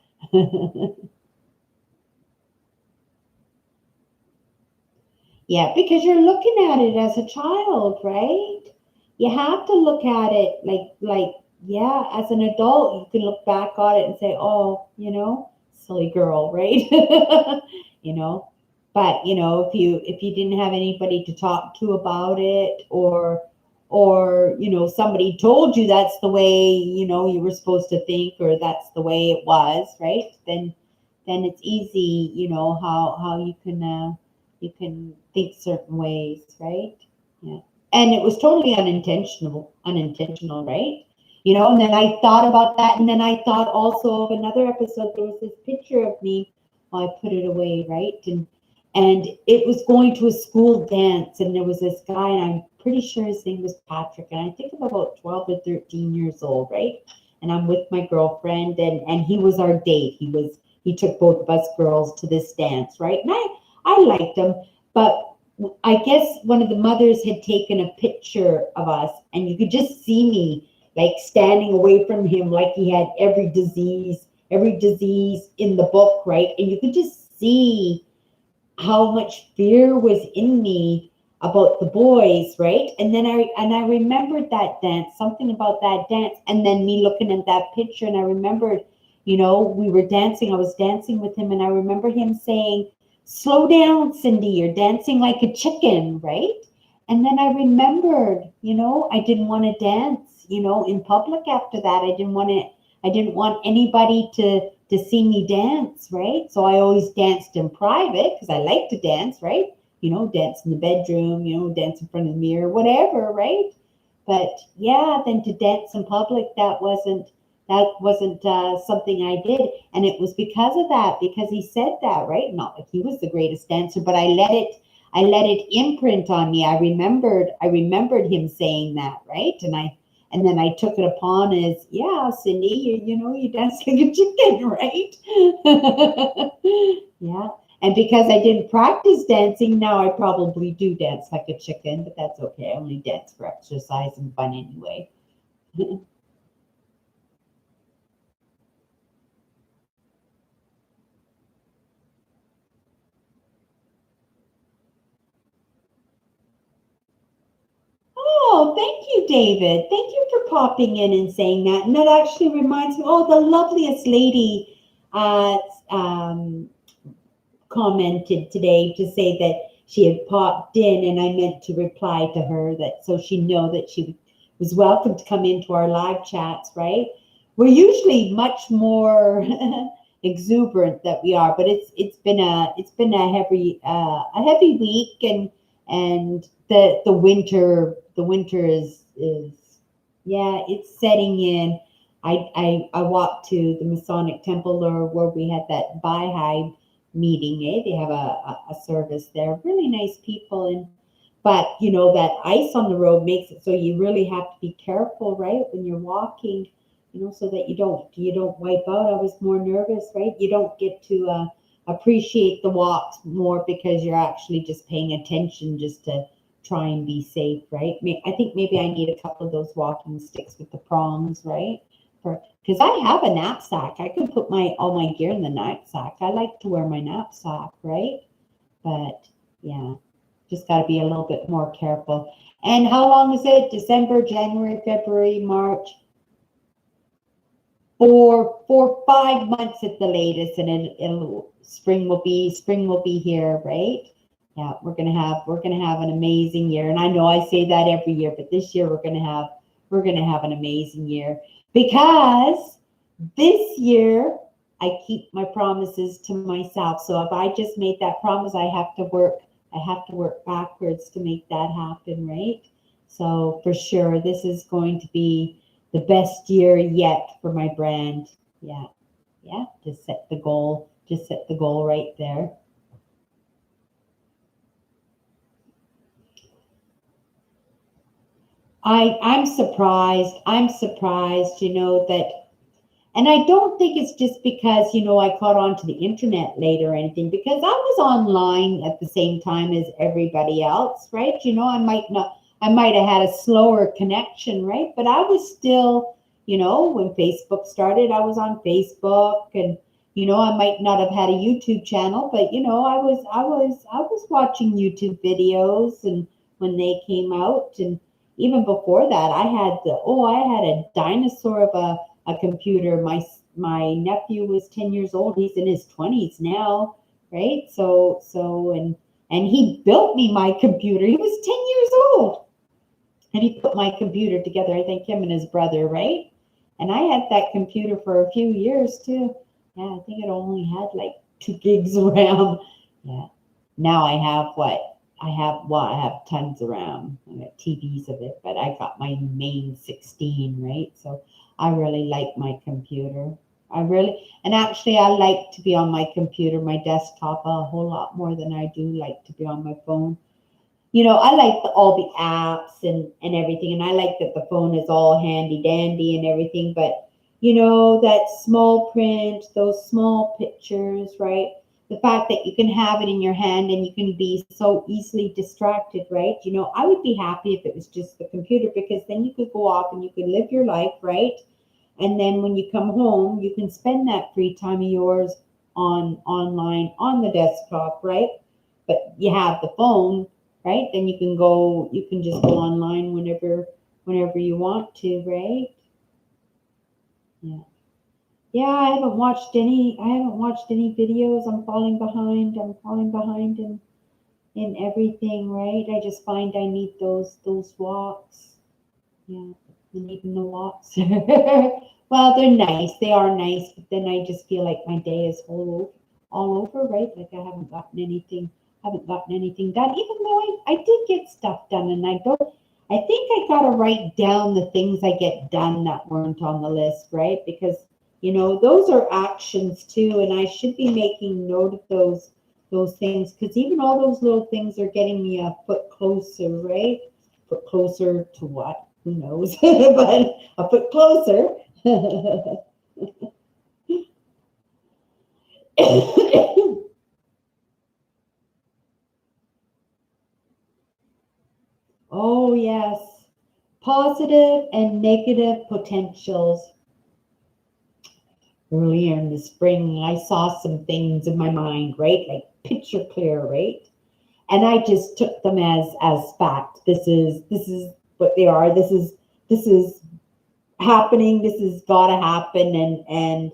Yeah, because you're looking at it as a child, right? You have to look at it like, yeah, as an adult, you can look back on it and say, oh, silly girl, right? you know, But if you didn't have anybody to talk to about it, or somebody told you that's the way you were supposed to think, or that's the way it was, right? Then it's easy, how you can think certain ways, right? Yeah. And it was totally unintentional, right? And then I thought about that, and then I thought also of another episode. There was this picture of me. Well, I put it away, right? And it was going to a school dance, and there was this guy, and I'm pretty sure his name was Patrick, and I think I'm about 12 or 13 years old, right? And I'm with my girlfriend, and he was our date. He took both of us girls to this dance, right? And I liked him, but I guess one of the mothers had taken a picture of us, and you could just see me like standing away from him, like he had every disease in the book, right? And you could just see how much fear was in me about the boys, right? And then I remembered that dance, something about that dance, and then me looking at that picture, and I remembered, we were dancing. I was dancing with him, and I remember him saying, "Slow down, Cindy, you're dancing like a chicken," right? And then I remembered, I didn't want to dance, in public after that. I didn't want anybody to see me dance, right? So I always danced in private because I like to dance, right? Dance in the bedroom, dance in front of the mirror, whatever, right? But yeah, then to dance in public, that wasn't something I did, and it was because of that, because he said that, right? Not like he was the greatest dancer, but I let it imprint on me. I remembered him saying that, right? And then I took it upon as, yeah, Cindy, you dance like a chicken, right? Yeah. And because I didn't practice dancing, now I probably do dance like a chicken, but that's okay. I only dance for exercise and fun anyway. Oh, thank you, David. Thank you for popping in and saying that. And that actually reminds me, the loveliest lady uh, um, commented today to say that she had popped in, and I meant to reply to her that so she know that she was welcome to come into our live chats, right? We're usually much more exuberant that we are, but it's been a heavy week, and the winter is yeah, it's setting in. I walked to the Masonic Temple, or where we had that Baha'i meeting. They have a service there. Really nice people, but that ice on the road makes it so you really have to be careful, right, when you're walking, so that you don't wipe out. I was more nervous, right? You don't get to appreciate the walks more because you're actually just paying attention just to try and be safe, right? I think maybe I need a couple of those walking sticks with the prongs, right? Because I have a knapsack. I could put all my gear in the knapsack. I like to wear my knapsack, right? But yeah, just got to be a little bit more careful. And how long is it? December, January, February, March? For 5 months at the latest, and spring will be here, right? Yeah, we're gonna have an amazing year, and I know I say that every year, but this year we're gonna have an amazing year, because this year I keep my promises to myself. So if I just made that promise, I have to work backwards to make that happen, right? So for sure, this is going to be the best year yet for my brand. Yeah, just set the goal right there. I'm surprised. That, and I don't think it's just because, I caught on to the internet late or anything, because I was online at the same time as everybody else, right? I might have had a slower connection, right? But I was still, when Facebook started, I was on Facebook, and, I might not have had a YouTube channel, but, I was watching YouTube videos, and when they came out, and even before that, I had a dinosaur of a computer. My nephew was 10 years old. He's in his 20s now, right? And he built me my computer. He was 10 years old. And he put my computer together, I think him and his brother, right? And I had that computer for a few years too. Yeah, I think it only had like 2 gigs of RAM. Yeah. Now I have what? I have tons of RAM. I got TVs of it, but I got my main 16, right? So I really like my computer. And actually I like to be on my computer, my desktop, a whole lot more than I do like to be on my phone. I like all the apps and everything, and I like that the phone is all handy dandy and everything, but that small print, those small pictures, right? The fact that you can have it in your hand and you can be so easily distracted, right? I would be happy if it was just the computer, because then you could go off and you could live your life, right? And then when you come home, you can spend that free time of yours online on the desktop, right? But you have the phone, right? Then you can just go online whenever you want to, right? Yeah. Yeah, I haven't watched any videos. I'm falling behind. I'm falling behind in everything, right? I just find I need those walks. Yeah, and even the walks. Well, they're nice. They are nice, but then I just feel like my day is all over, right? Like haven't gotten anything done, even though I did get stuff done, and I think I gotta write down the things I get done that weren't on the list, right? Because those are actions too, and I should be making note of those things, because even all those little things are getting me a foot closer, right? Foot closer to what? Who knows? But a foot closer. Oh, yes. Positive and negative potentials. Earlier in the spring, I saw some things in my mind, right? Like picture clear, right? And I just took them as fact. This is what they are. This is happening. This has got to happen. And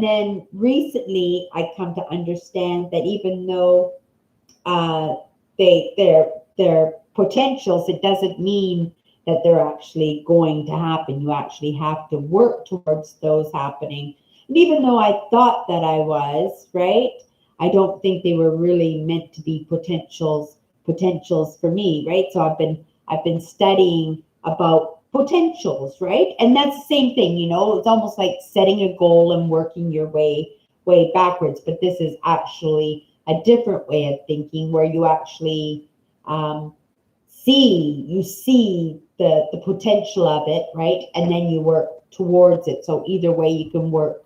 then recently I come to understand that even though uh, they're potentials, it doesn't mean that they're actually going to happen. You actually have to work towards those happening. And even though I thought that I was, right, I don't think they were really meant to be potentials for me, right? So I've been studying about potentials, right? And that's the same thing, it's almost like setting a goal and working your way backwards. But this is actually a different way of thinking, where you actually see the potential of it, right? And then you work towards it. So either way you can work.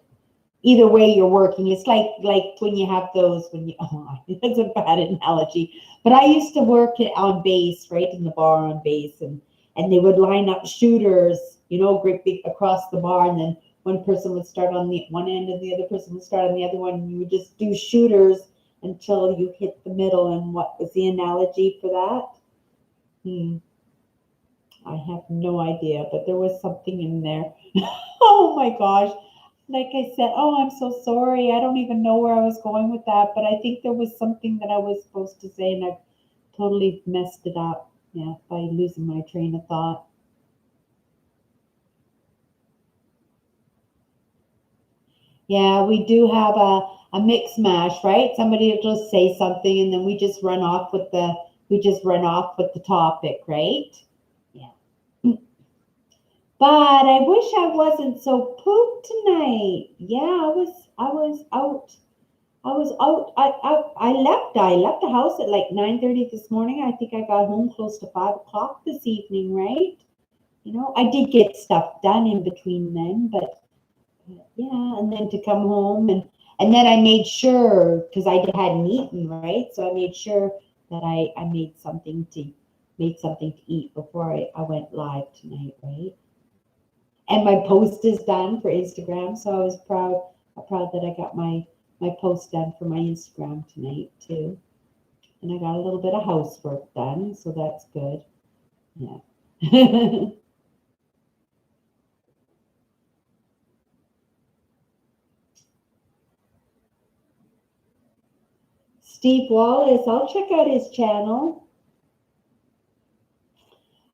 Either way you're working. It's like when you have those, that's a bad analogy, but I used to work on base, right, in the bar on base, and they would line up shooters, great big across the bar, and then one person would start on the one end and the other person would start on the other one, and you would just do shooters until you hit the middle. And what was the analogy for that? I have no idea, but there was something in there. Oh my gosh. Like I said, oh, I'm so sorry. I don't even know where I was going with that, but I think there was something that I was supposed to say, and I've totally messed it up. Yeah, by losing my train of thought. Yeah, we do have a mix mash, right? Somebody will just say something, and then we just run off with the topic, right? Yeah. But I wish I wasn't so pooped tonight. Yeah, I was out. I was out. I left the house at like 9:30 this morning. I think I got home close to 5 o'clock this evening, right? I did get stuff done in between then, but yeah, and then to come home and then I made sure, because I hadn't eaten, right? So I made sure that I made something to eat before I went live tonight, right? And my post is done for Instagram, so I was proud that I got my post done for my Instagram tonight too. And I got a little bit of housework done, so that's good. Yeah. Steve Wallace, I'll check out his channel.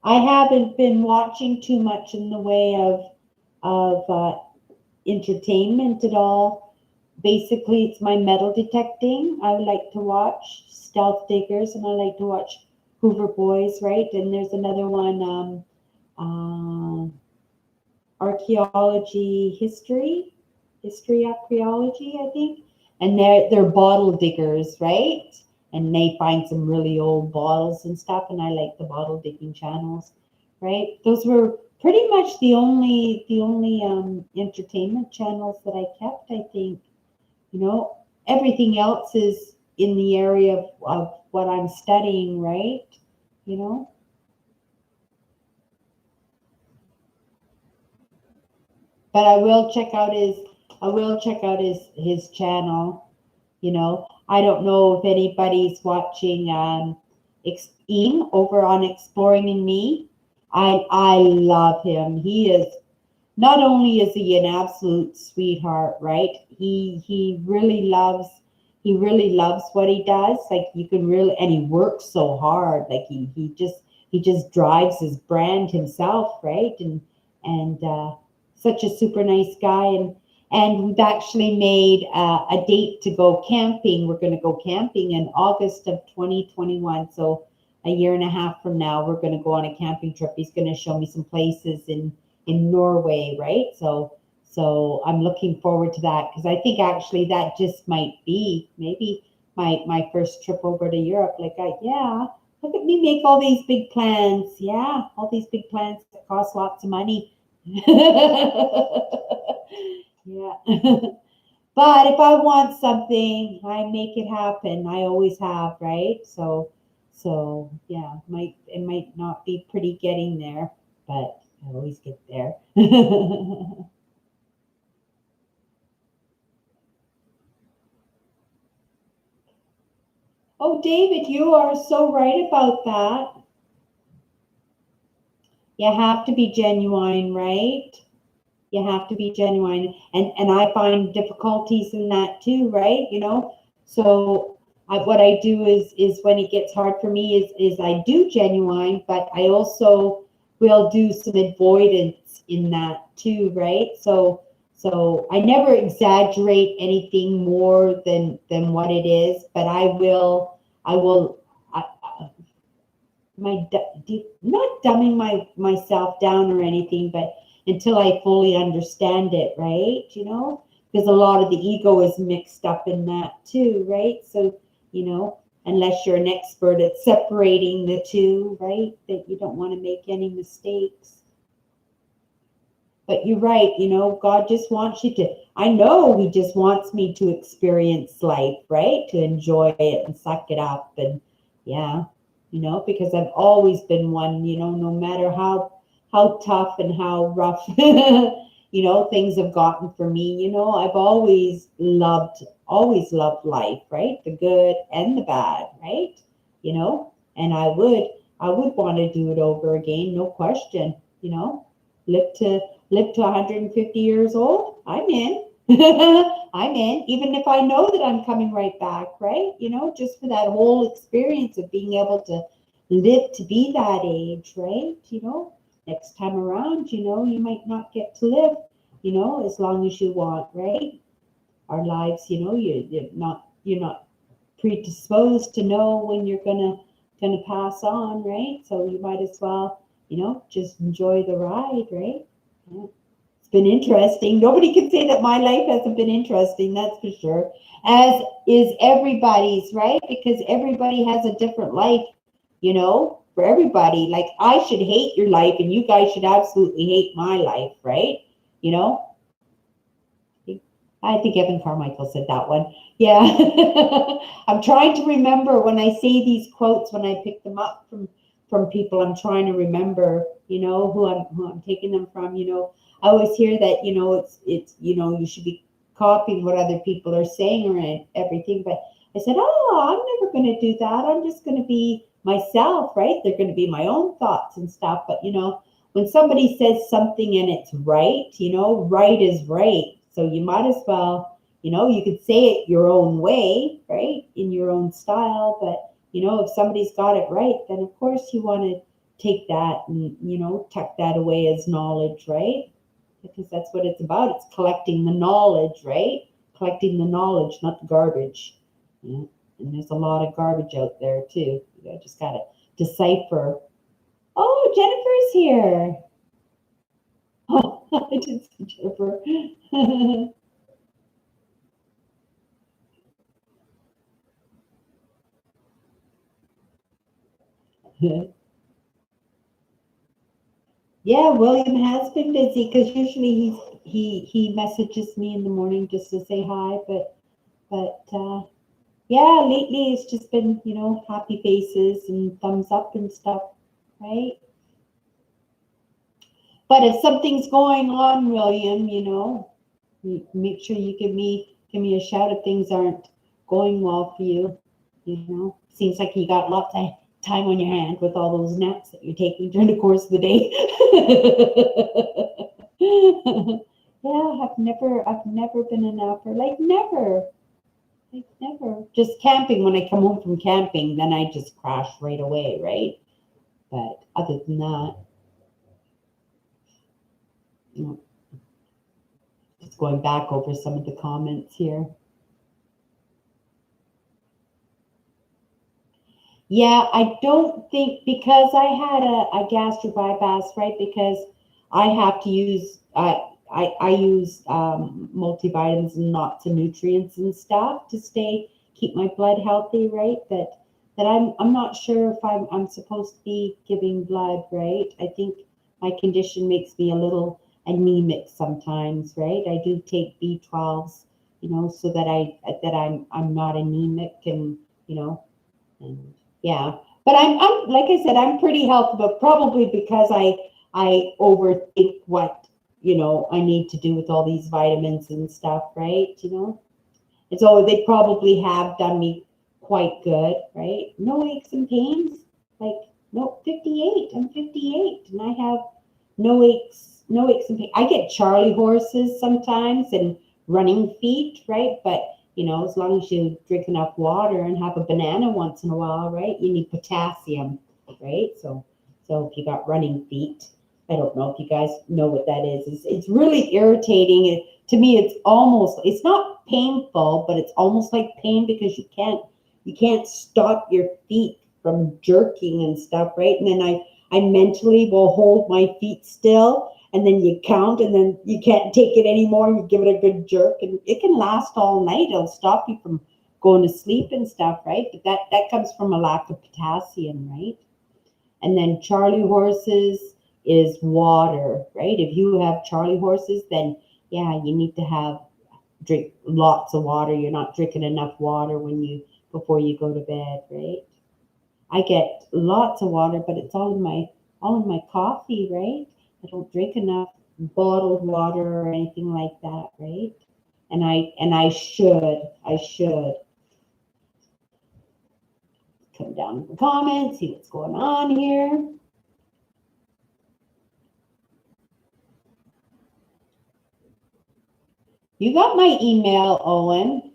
I haven't been watching too much in the way of entertainment at all. Basically, it's my metal detecting. I like to watch Stealth Diggers, and I like to watch Hoover Boys, right? And there's another one, archaeology history archaeology, I think. And they're bottle diggers, right? And they find some really old bottles and stuff, and I like the bottle digging channels, right? Those were pretty much the only entertainment channels that I kept, I think. You know, everything else is in the area of what I'm studying, right? You know. But I will check out his channel. You know, I don't know if anybody's watching Ian over on Exploring in Me. I love him. He is, not only is he an absolute sweetheart, right? He really loves what he does. Like, you can really, and he works so hard. Like, he just drives his brand himself, right? And such a super nice guy. And we've actually made a date to go camping. We're going to go camping in August of 2021. So a year and a half from now, we're going to go on a camping trip. He's going to show me some places in Norway, right? So I'm looking forward to that, because I think actually that just might be maybe my first trip over to Europe. Like, look at me make all these big plans. Yeah, all these big plans that cost lots of money. Yeah. But if I want something, I make it happen. I always have, right? So yeah, it might not be pretty getting there, but I always get there. Oh, David, you are so right about that. You have to be genuine, right? You have to be genuine. And I find difficulties in that too, right? You know, so what I do is when it gets hard for me is I do genuine, but I also will do some avoidance in that too, right? So I never exaggerate anything more than what it is, but I will not dumbing myself down or anything, but until I fully understand it, right? You know, because a lot of the ego is mixed up in that too, right? So, you know, unless you're an expert at separating the two, right, that you don't want to make any mistakes. But you're right, you know, God just wants you to, I know He just wants me to experience life, right? To enjoy it and suck it up. And yeah, you know, because I've always been one, you know, no matter how tough and how rough, you know, things have gotten for me, you know, I've always loved life, right? The good and the bad, right? You know, and I would want to do it over again, no question, you know, live to 150 years old, I'm in. I'm in, even if I know that I'm coming right back, right? You know, just for that whole experience of being able to live to be that age, right? You know, next time around, you know, you might not get to live, you know, as long as you want, right? Our lives, you know, you're not predisposed to know when you're gonna pass on, right? So you might as well, you know, just enjoy the ride, right? Yeah. It's been interesting. Nobody can say that my life hasn't been interesting, that's for sure. As is everybody's, right? Because everybody has a different life, you know, for everybody. Like, I should hate your life and you guys should absolutely hate my life, right? You know? I think Evan Carmichael said that one. Yeah. I'm trying to remember when I say these quotes, when I pick them up from people, I'm trying to remember, you know, who I'm taking them from. You know, I always hear that, you know, it's you know, you should be copying what other people are saying or everything. But I said, oh, I'm never going to do that. I'm just going to be myself, right? They're going to be my own thoughts and stuff. But, you know, when somebody says something and it's right, you know, right is right. So you might as well, you could say it your own way, right? In your own style, but if somebody's got it right, then of course you want to take that and, tuck that away as knowledge, right? Because that's what it's about. It's collecting the knowledge, right? Collecting the knowledge, not the garbage. Yeah. And there's a lot of garbage out there too. You just gotta decipher. Oh, Jennifer's here. Oh, I didn't see Jennifer. Yeah, William has been busy because usually he messages me in the morning just to say hi, but yeah, lately it's just been happy faces and thumbs up and stuff, right? But if something's going on, William, make sure you give me a shout if things aren't going well for you. Seems like you got lots of time on your hand with all those naps that you're taking during the course of the day. Yeah, I've never been a napper. Like never. Just camping. When I come home from camping, then I just crash right away, right? But other than that, you know, just going back over some of the comments here. Yeah, I don't think because I had a gastric bypass, right? Because I have to use I use multivitamins and lots of nutrients and stuff to keep my blood healthy, right? That I'm not sure if I'm supposed to be giving blood, right? I think my condition makes me a little anemic sometimes, right? I do take B12s, so that I'm not anemic and you know and yeah, but I'm like I said, I'm pretty healthy, but probably because I overthink what I need to do with all these vitamins and stuff, right? And so they probably have done me quite good, right? No aches and pains, like no 58. I'm 58, and I have no aches and pains. I get Charlie horses sometimes and running feet, right? But as long as you drink enough water and have a banana once in a while, right? You need potassium, right? So if you got running feet, I don't know if you guys know what that is. It's really irritating. To me, it's not painful, but it's almost like pain because you can't stop your feet from jerking and stuff, right? And then I mentally will hold my feet still, and then you count, and then you can't take it anymore, and you give it a good jerk, and it can last all night. It'll stop you from going to sleep and stuff, right? But that comes from a lack of potassium, right? And then Charlie horses is water, right? If you have Charlie horses, then yeah, you need to drink lots of water. You're not drinking enough water before you go to bed, right? I get lots of water, but it's all in my coffee, right? I don't drink enough bottled water or anything like that, right? And I should come down to the comments, see what's going on here. You got my email, Owen.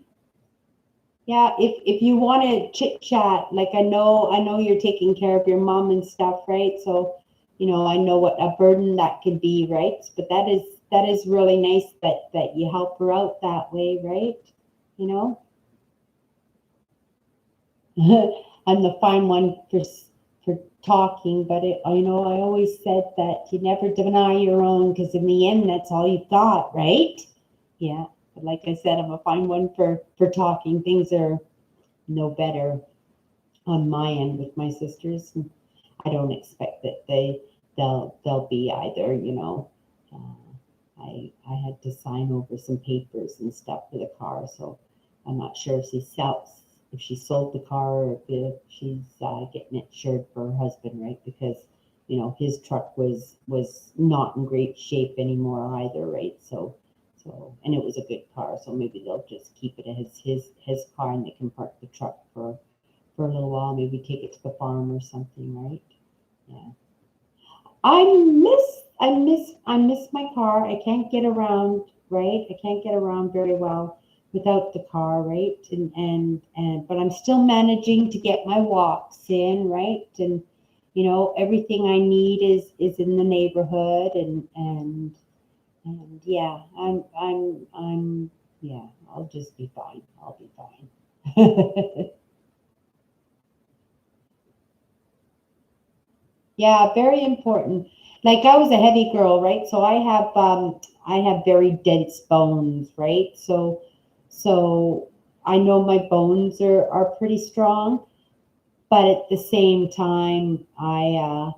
Yeah, if you want to chit chat, like I know you're taking care of your mom and stuff, right? So, I know what a burden that could be, right? But that is really nice that you help her out that way, right? You know, I'm the fine one for talking, but I always said that you never deny your own because in the end, that's all you've got, right? Yeah. But like I said, I'm a fine one for talking. Things are no better on my end with my sisters. I don't expect that they'll be either. I had to sign over some papers and stuff for the car, so I'm not sure if she sold the car or if she's getting it insured for her husband, right? Because his truck was not in great shape anymore either, right? And it was a good car, so maybe they'll just keep it as his car, and they can park the truck for a little while, maybe take it to the farm or something, right? Yeah. I miss my car. I can't get around, right? I can't get around very well without the car, right? And but I'm still managing to get my walks in, right? And you know, everything I need is in the neighborhood, and yeah, I'm yeah, I'll just be fine. I'll be fine. Yeah, very important. Like I was a heavy girl, right? So I have very dense bones, right? So I know my bones are pretty strong, but at the same time I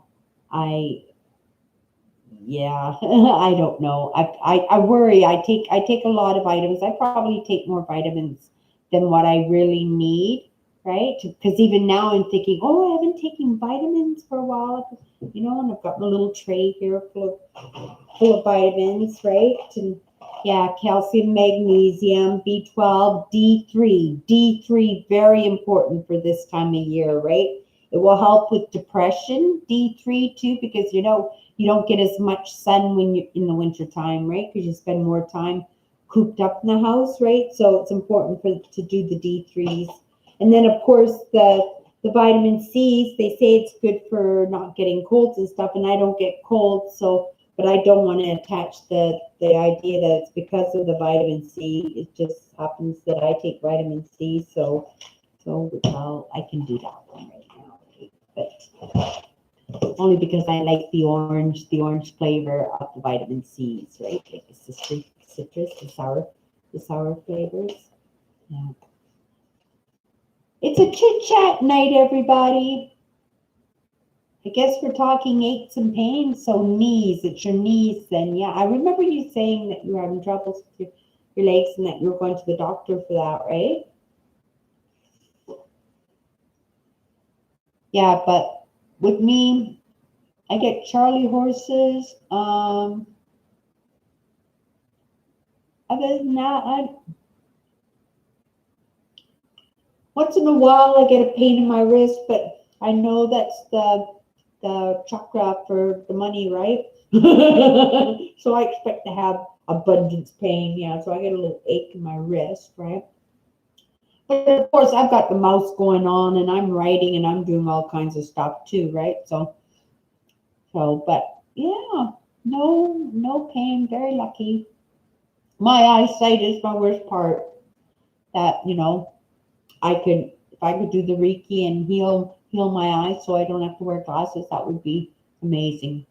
yeah, I don't know. I worry. I take a lot of vitamins. I probably take more vitamins than what I really need, right? Because even now I'm thinking, oh, I haven't taken vitamins for a while, you know, and I've got my little tray here full of vitamins, right? And yeah, calcium, magnesium, B12, D3. D3, very important for this time of year, right? It will help with depression, D3 too, because you know, you don't get as much sun when you're in the winter time, right? Because you spend more time cooped up in the house, right? So it's important to do the D3s. And then of course the vitamin C's, they say it's good for not getting colds and stuff, and I don't get colds, so but I don't want to attach the idea that it's because of the vitamin C. It just happens that I take vitamin C, so well, I can do that one right now. But only because I like the orange flavor of the vitamin C's, right? Like the citrus, the sour flavors. Yeah. It's a chit chat night, everybody. I guess we're talking aches and pains, so knees. It's your knees, then. Yeah, I remember you saying that you were having troubles with your legs and that you were going to the doctor for that, right? Yeah, but with me, I get Charlie horses. Other than that, once in a while I get a pain in my wrist, but I know that's the chakra for the money, right? So I expect to have abundance pain, yeah. So I get a little ache in my wrist, right? But of course, I've got the mouse going on, and I'm writing, and I'm doing all kinds of stuff too, right? But yeah, no pain. Very lucky. My eyesight is my worst part. That you know, if I could do the Reiki and heal my eyes, so I don't have to wear glasses. That would be amazing.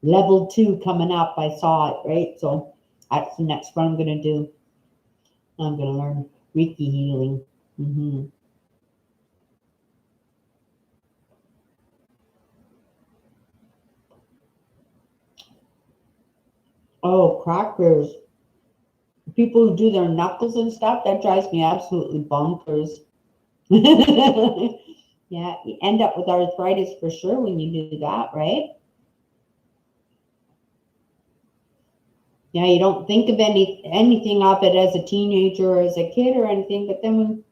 Level 2 coming up. I saw it, right? So that's the next one I'm gonna do. I'm gonna learn Reiki healing. Hmm. Oh, crackers. People who do their knuckles and stuff, that drives me absolutely bonkers. Yeah, you end up with arthritis for sure when you do that, right? Yeah, you don't think of anything of it as a teenager or as a kid or anything, but then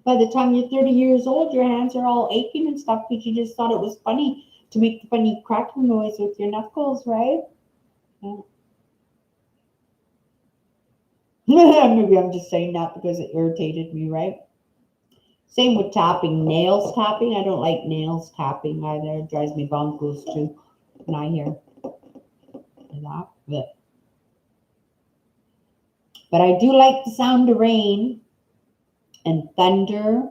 by the time you're 30 years old, your hands are all aching and stuff because you just thought it was funny to make the funny cracking noise with your knuckles, right? Yeah. Maybe I'm just saying that because it irritated me, right? Same with tapping, nails tapping. I don't like nails tapping either. It drives me bonkers too when I hear that. But I do like the sound of rain and thunder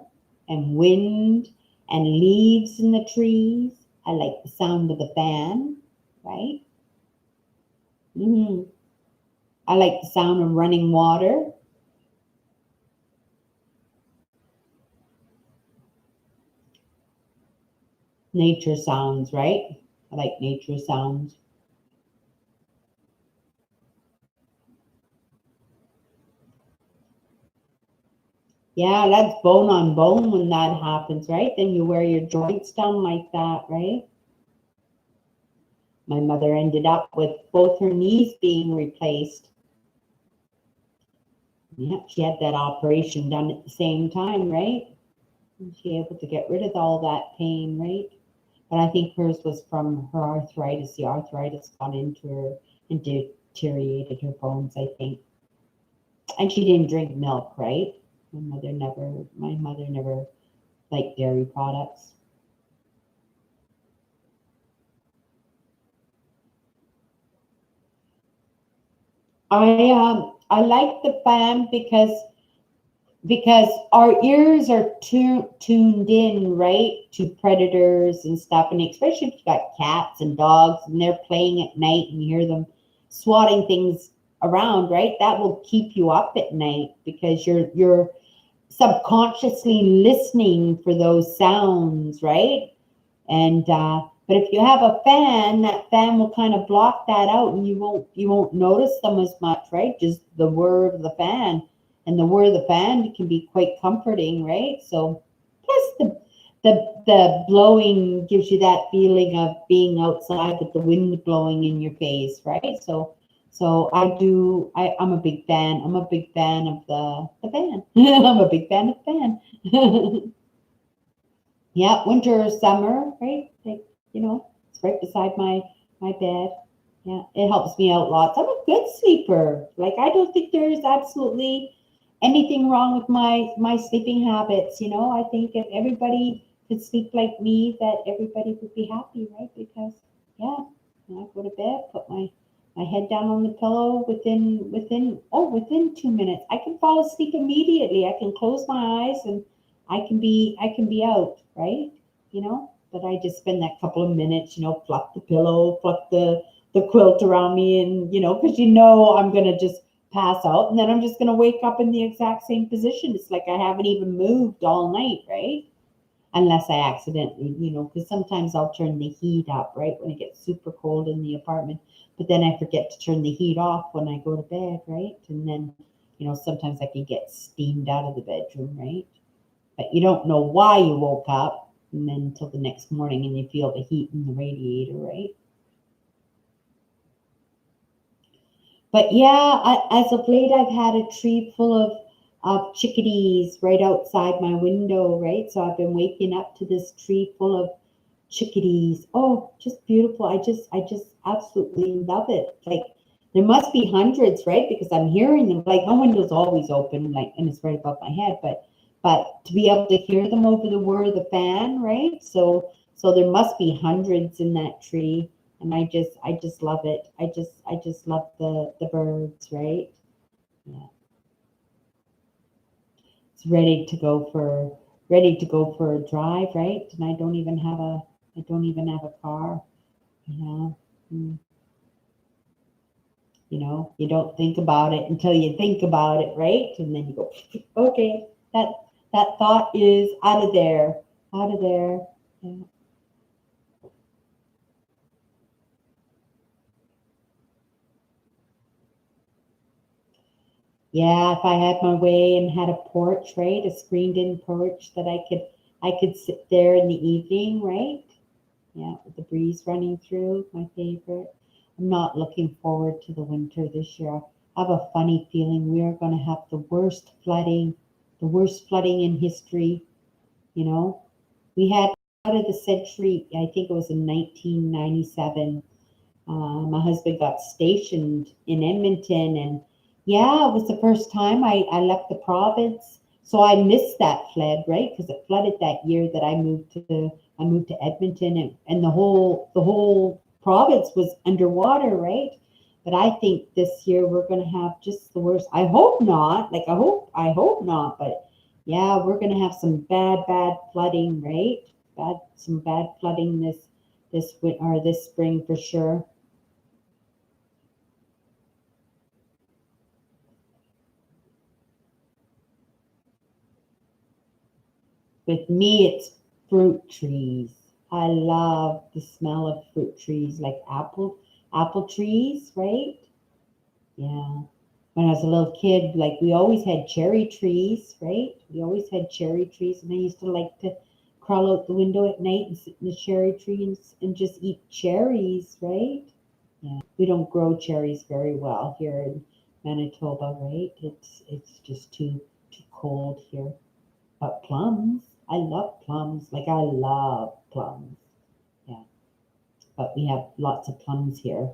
and wind and leaves in the trees. I like the sound of the fan, right? I like the sound of running water. Nature sounds, right? I like nature sounds. Yeah, that's bone on bone when that happens, right? Then you wear your joints down like that, right? My mother ended up with both her knees being replaced. Yeah, she had that operation done at the same time, right? And she able to get rid of all that pain, right? But I think hers was from her arthritis. The arthritis got into her and deteriorated her bones, I think. And she didn't drink milk, right? My mother never liked dairy products. I like the fan because our ears are tuned in, right, to predators and stuff. And especially if you got cats and dogs and they're playing at night and you hear them swatting things around, right? That will keep you up at night because you're subconsciously listening for those sounds, right? And but if you have a fan, that fan will kind of block that out, and you won't notice them as much, right? Just the whir of the fan, and the whir of the fan can be quite comforting, right? So plus the blowing gives you that feeling of being outside with the wind blowing in your face, right? So I'm a big fan. I'm a big fan of the fan. I'm a big fan of fan. Yeah, winter or summer, right? Like, it's right beside my bed. Yeah, it helps me out lots. I'm a good sleeper. Like, I don't think there's absolutely anything wrong with my sleeping habits. I think if everybody could sleep like me, that everybody would be happy, right? Because yeah, when I go to bed, put my head down on the pillow within 2 minutes, I can fall asleep immediately. I can close my eyes and I can be out, right? But I just spend that couple of minutes, fluff the pillow, fluff the quilt around me, and because I'm gonna just pass out, and then I'm just gonna wake up in the exact same position. It's like I haven't even moved all night, right? Unless I accidentally, because sometimes I'll turn the heat up, right, when it gets super cold in the apartment, but then I forget to turn the heat off when I go to bed, right? And then, sometimes I can get steamed out of the bedroom, right? But you don't know why you woke up and then until the next morning and you feel the heat in the radiator, right? But yeah, as of late, I've had a tree full of chickadees right outside my window, right? So I've been waking up to this tree full of chickadees. Oh, just beautiful. I just absolutely love it. Like, there must be hundreds, right? Because I'm hearing them. Like, my window's always open, like, and it's right above my head, but to be able to hear them over the whir of the fan, right? So there must be hundreds in that tree, and I just love it. I just love the birds, right? Yeah, it's ready to go for a drive, right? And I don't even have a car. Yeah. Mm. You don't think about it until you think about it, right? And then you go, okay, that thought is out of there, out of there. Yeah. Yeah, if I had my way and had a porch, right, a screened-in porch that I could sit there in the evening, right? Yeah, with the breeze running through, my favorite. I'm not looking forward to the winter this year. I have a funny feeling we are going to have the worst flooding in history. You know, we had out of the century, I think it was in 1997. My husband got stationed in Edmonton, and yeah, it was the first time I left the province. So I missed that flood, right? Because it flooded that year that I moved to Edmonton, and the whole province was underwater, right? But I think this year we're going to have just the worst. I hope not. Like, I hope not. But yeah, we're going to have some bad flooding, right? Some bad flooding this spring for sure. With me, it's fruit trees. I love the smell of fruit trees, like apple trees, right? Yeah. When I was a little kid, like, we always had cherry trees, right? We always had cherry trees, and I used to like to crawl out the window at night and sit in the cherry tree and just eat cherries, right? Yeah. We don't grow cherries very well here in Manitoba, right? It's just too cold here. But plums, I love plums. Like, I love plums. Yeah, but we have lots of plums here.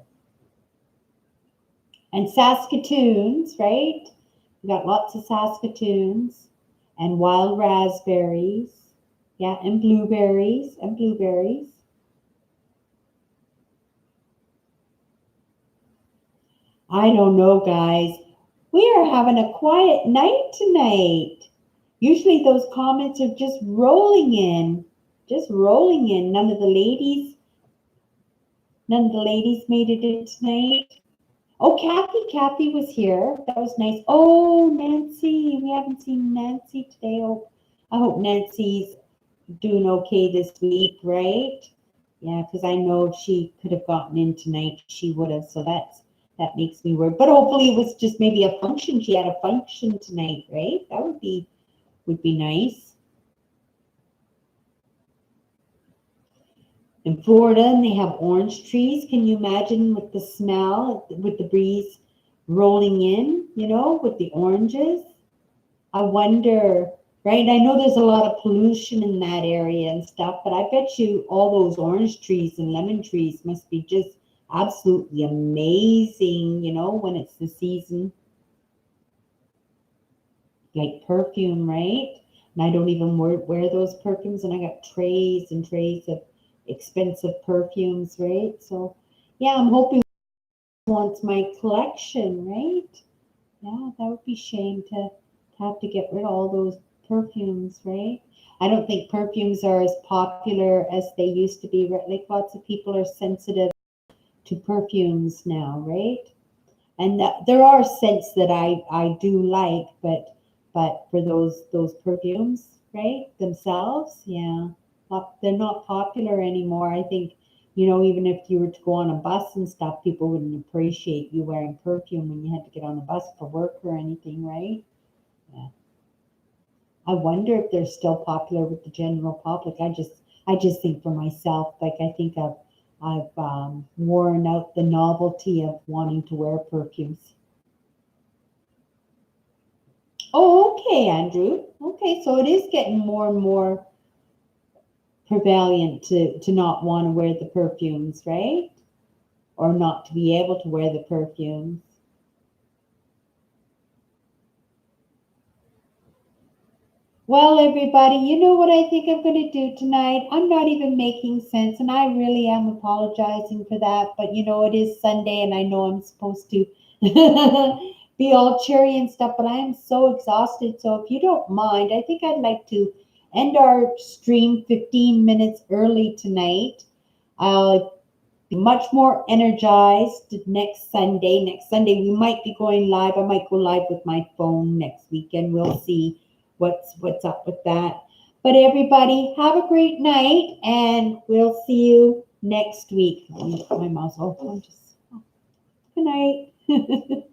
And Saskatoons, right? We got lots of Saskatoons and wild raspberries. Yeah, and blueberries and blueberries. I don't know, guys. We are having a quiet night tonight. Usually those comments are just rolling in. Just rolling in. None of the ladies made it in tonight. Oh, Kathy was here. That was nice. Oh, Nancy. We haven't seen Nancy today. Oh, I hope Nancy's doing okay this week, right? Yeah, because I know if she could have gotten in tonight, she would have. So that makes me worried. But hopefully it was just maybe a function. She had a function tonight, right? That would be nice. In Florida, and they have orange trees. Can you imagine with the smell, with the breeze rolling in, with the oranges? I wonder, right? I know there's a lot of pollution in that area and stuff, but I bet you all those orange trees and lemon trees must be just absolutely amazing, when it's the season. Like perfume, right? And I don't even wear those perfumes, and I got trays and trays of expensive perfumes, right? So, yeah, I'm hoping wants my collection, right? Yeah, that would be shame to have to get rid of all those perfumes, right? I don't think perfumes are as popular as they used to be, right? Like lots of people are sensitive to perfumes now, right? And there are scents that I do like, but for those perfumes, right, themselves, yeah, they're not popular anymore. I think, even if you were to go on a bus and stuff, people wouldn't appreciate you wearing perfume when you had to get on a bus for work or anything, right? Yeah. I wonder if they're still popular with the general public. I just think for myself, like I think I've worn out the novelty of wanting to wear perfumes. Oh, okay, Andrew. Okay, so it is getting more and more prevalent to not want to wear the perfumes, right? Or not to be able to wear the perfumes. Well, everybody, you know what I think I'm going to do tonight? I'm not even making sense, and I really am apologizing for that. But it is Sunday, and I know I'm supposed to be all cheery and stuff, but I am so exhausted. So if you don't mind, I think I'd like to end our stream 15 minutes early tonight. I'll be much more energized next Sunday. Next Sunday, we might be going live. I might go live with my phone next weekend. We'll see what's up with that. But everybody, have a great night, and we'll see you next week. My mouse. Oh, good night.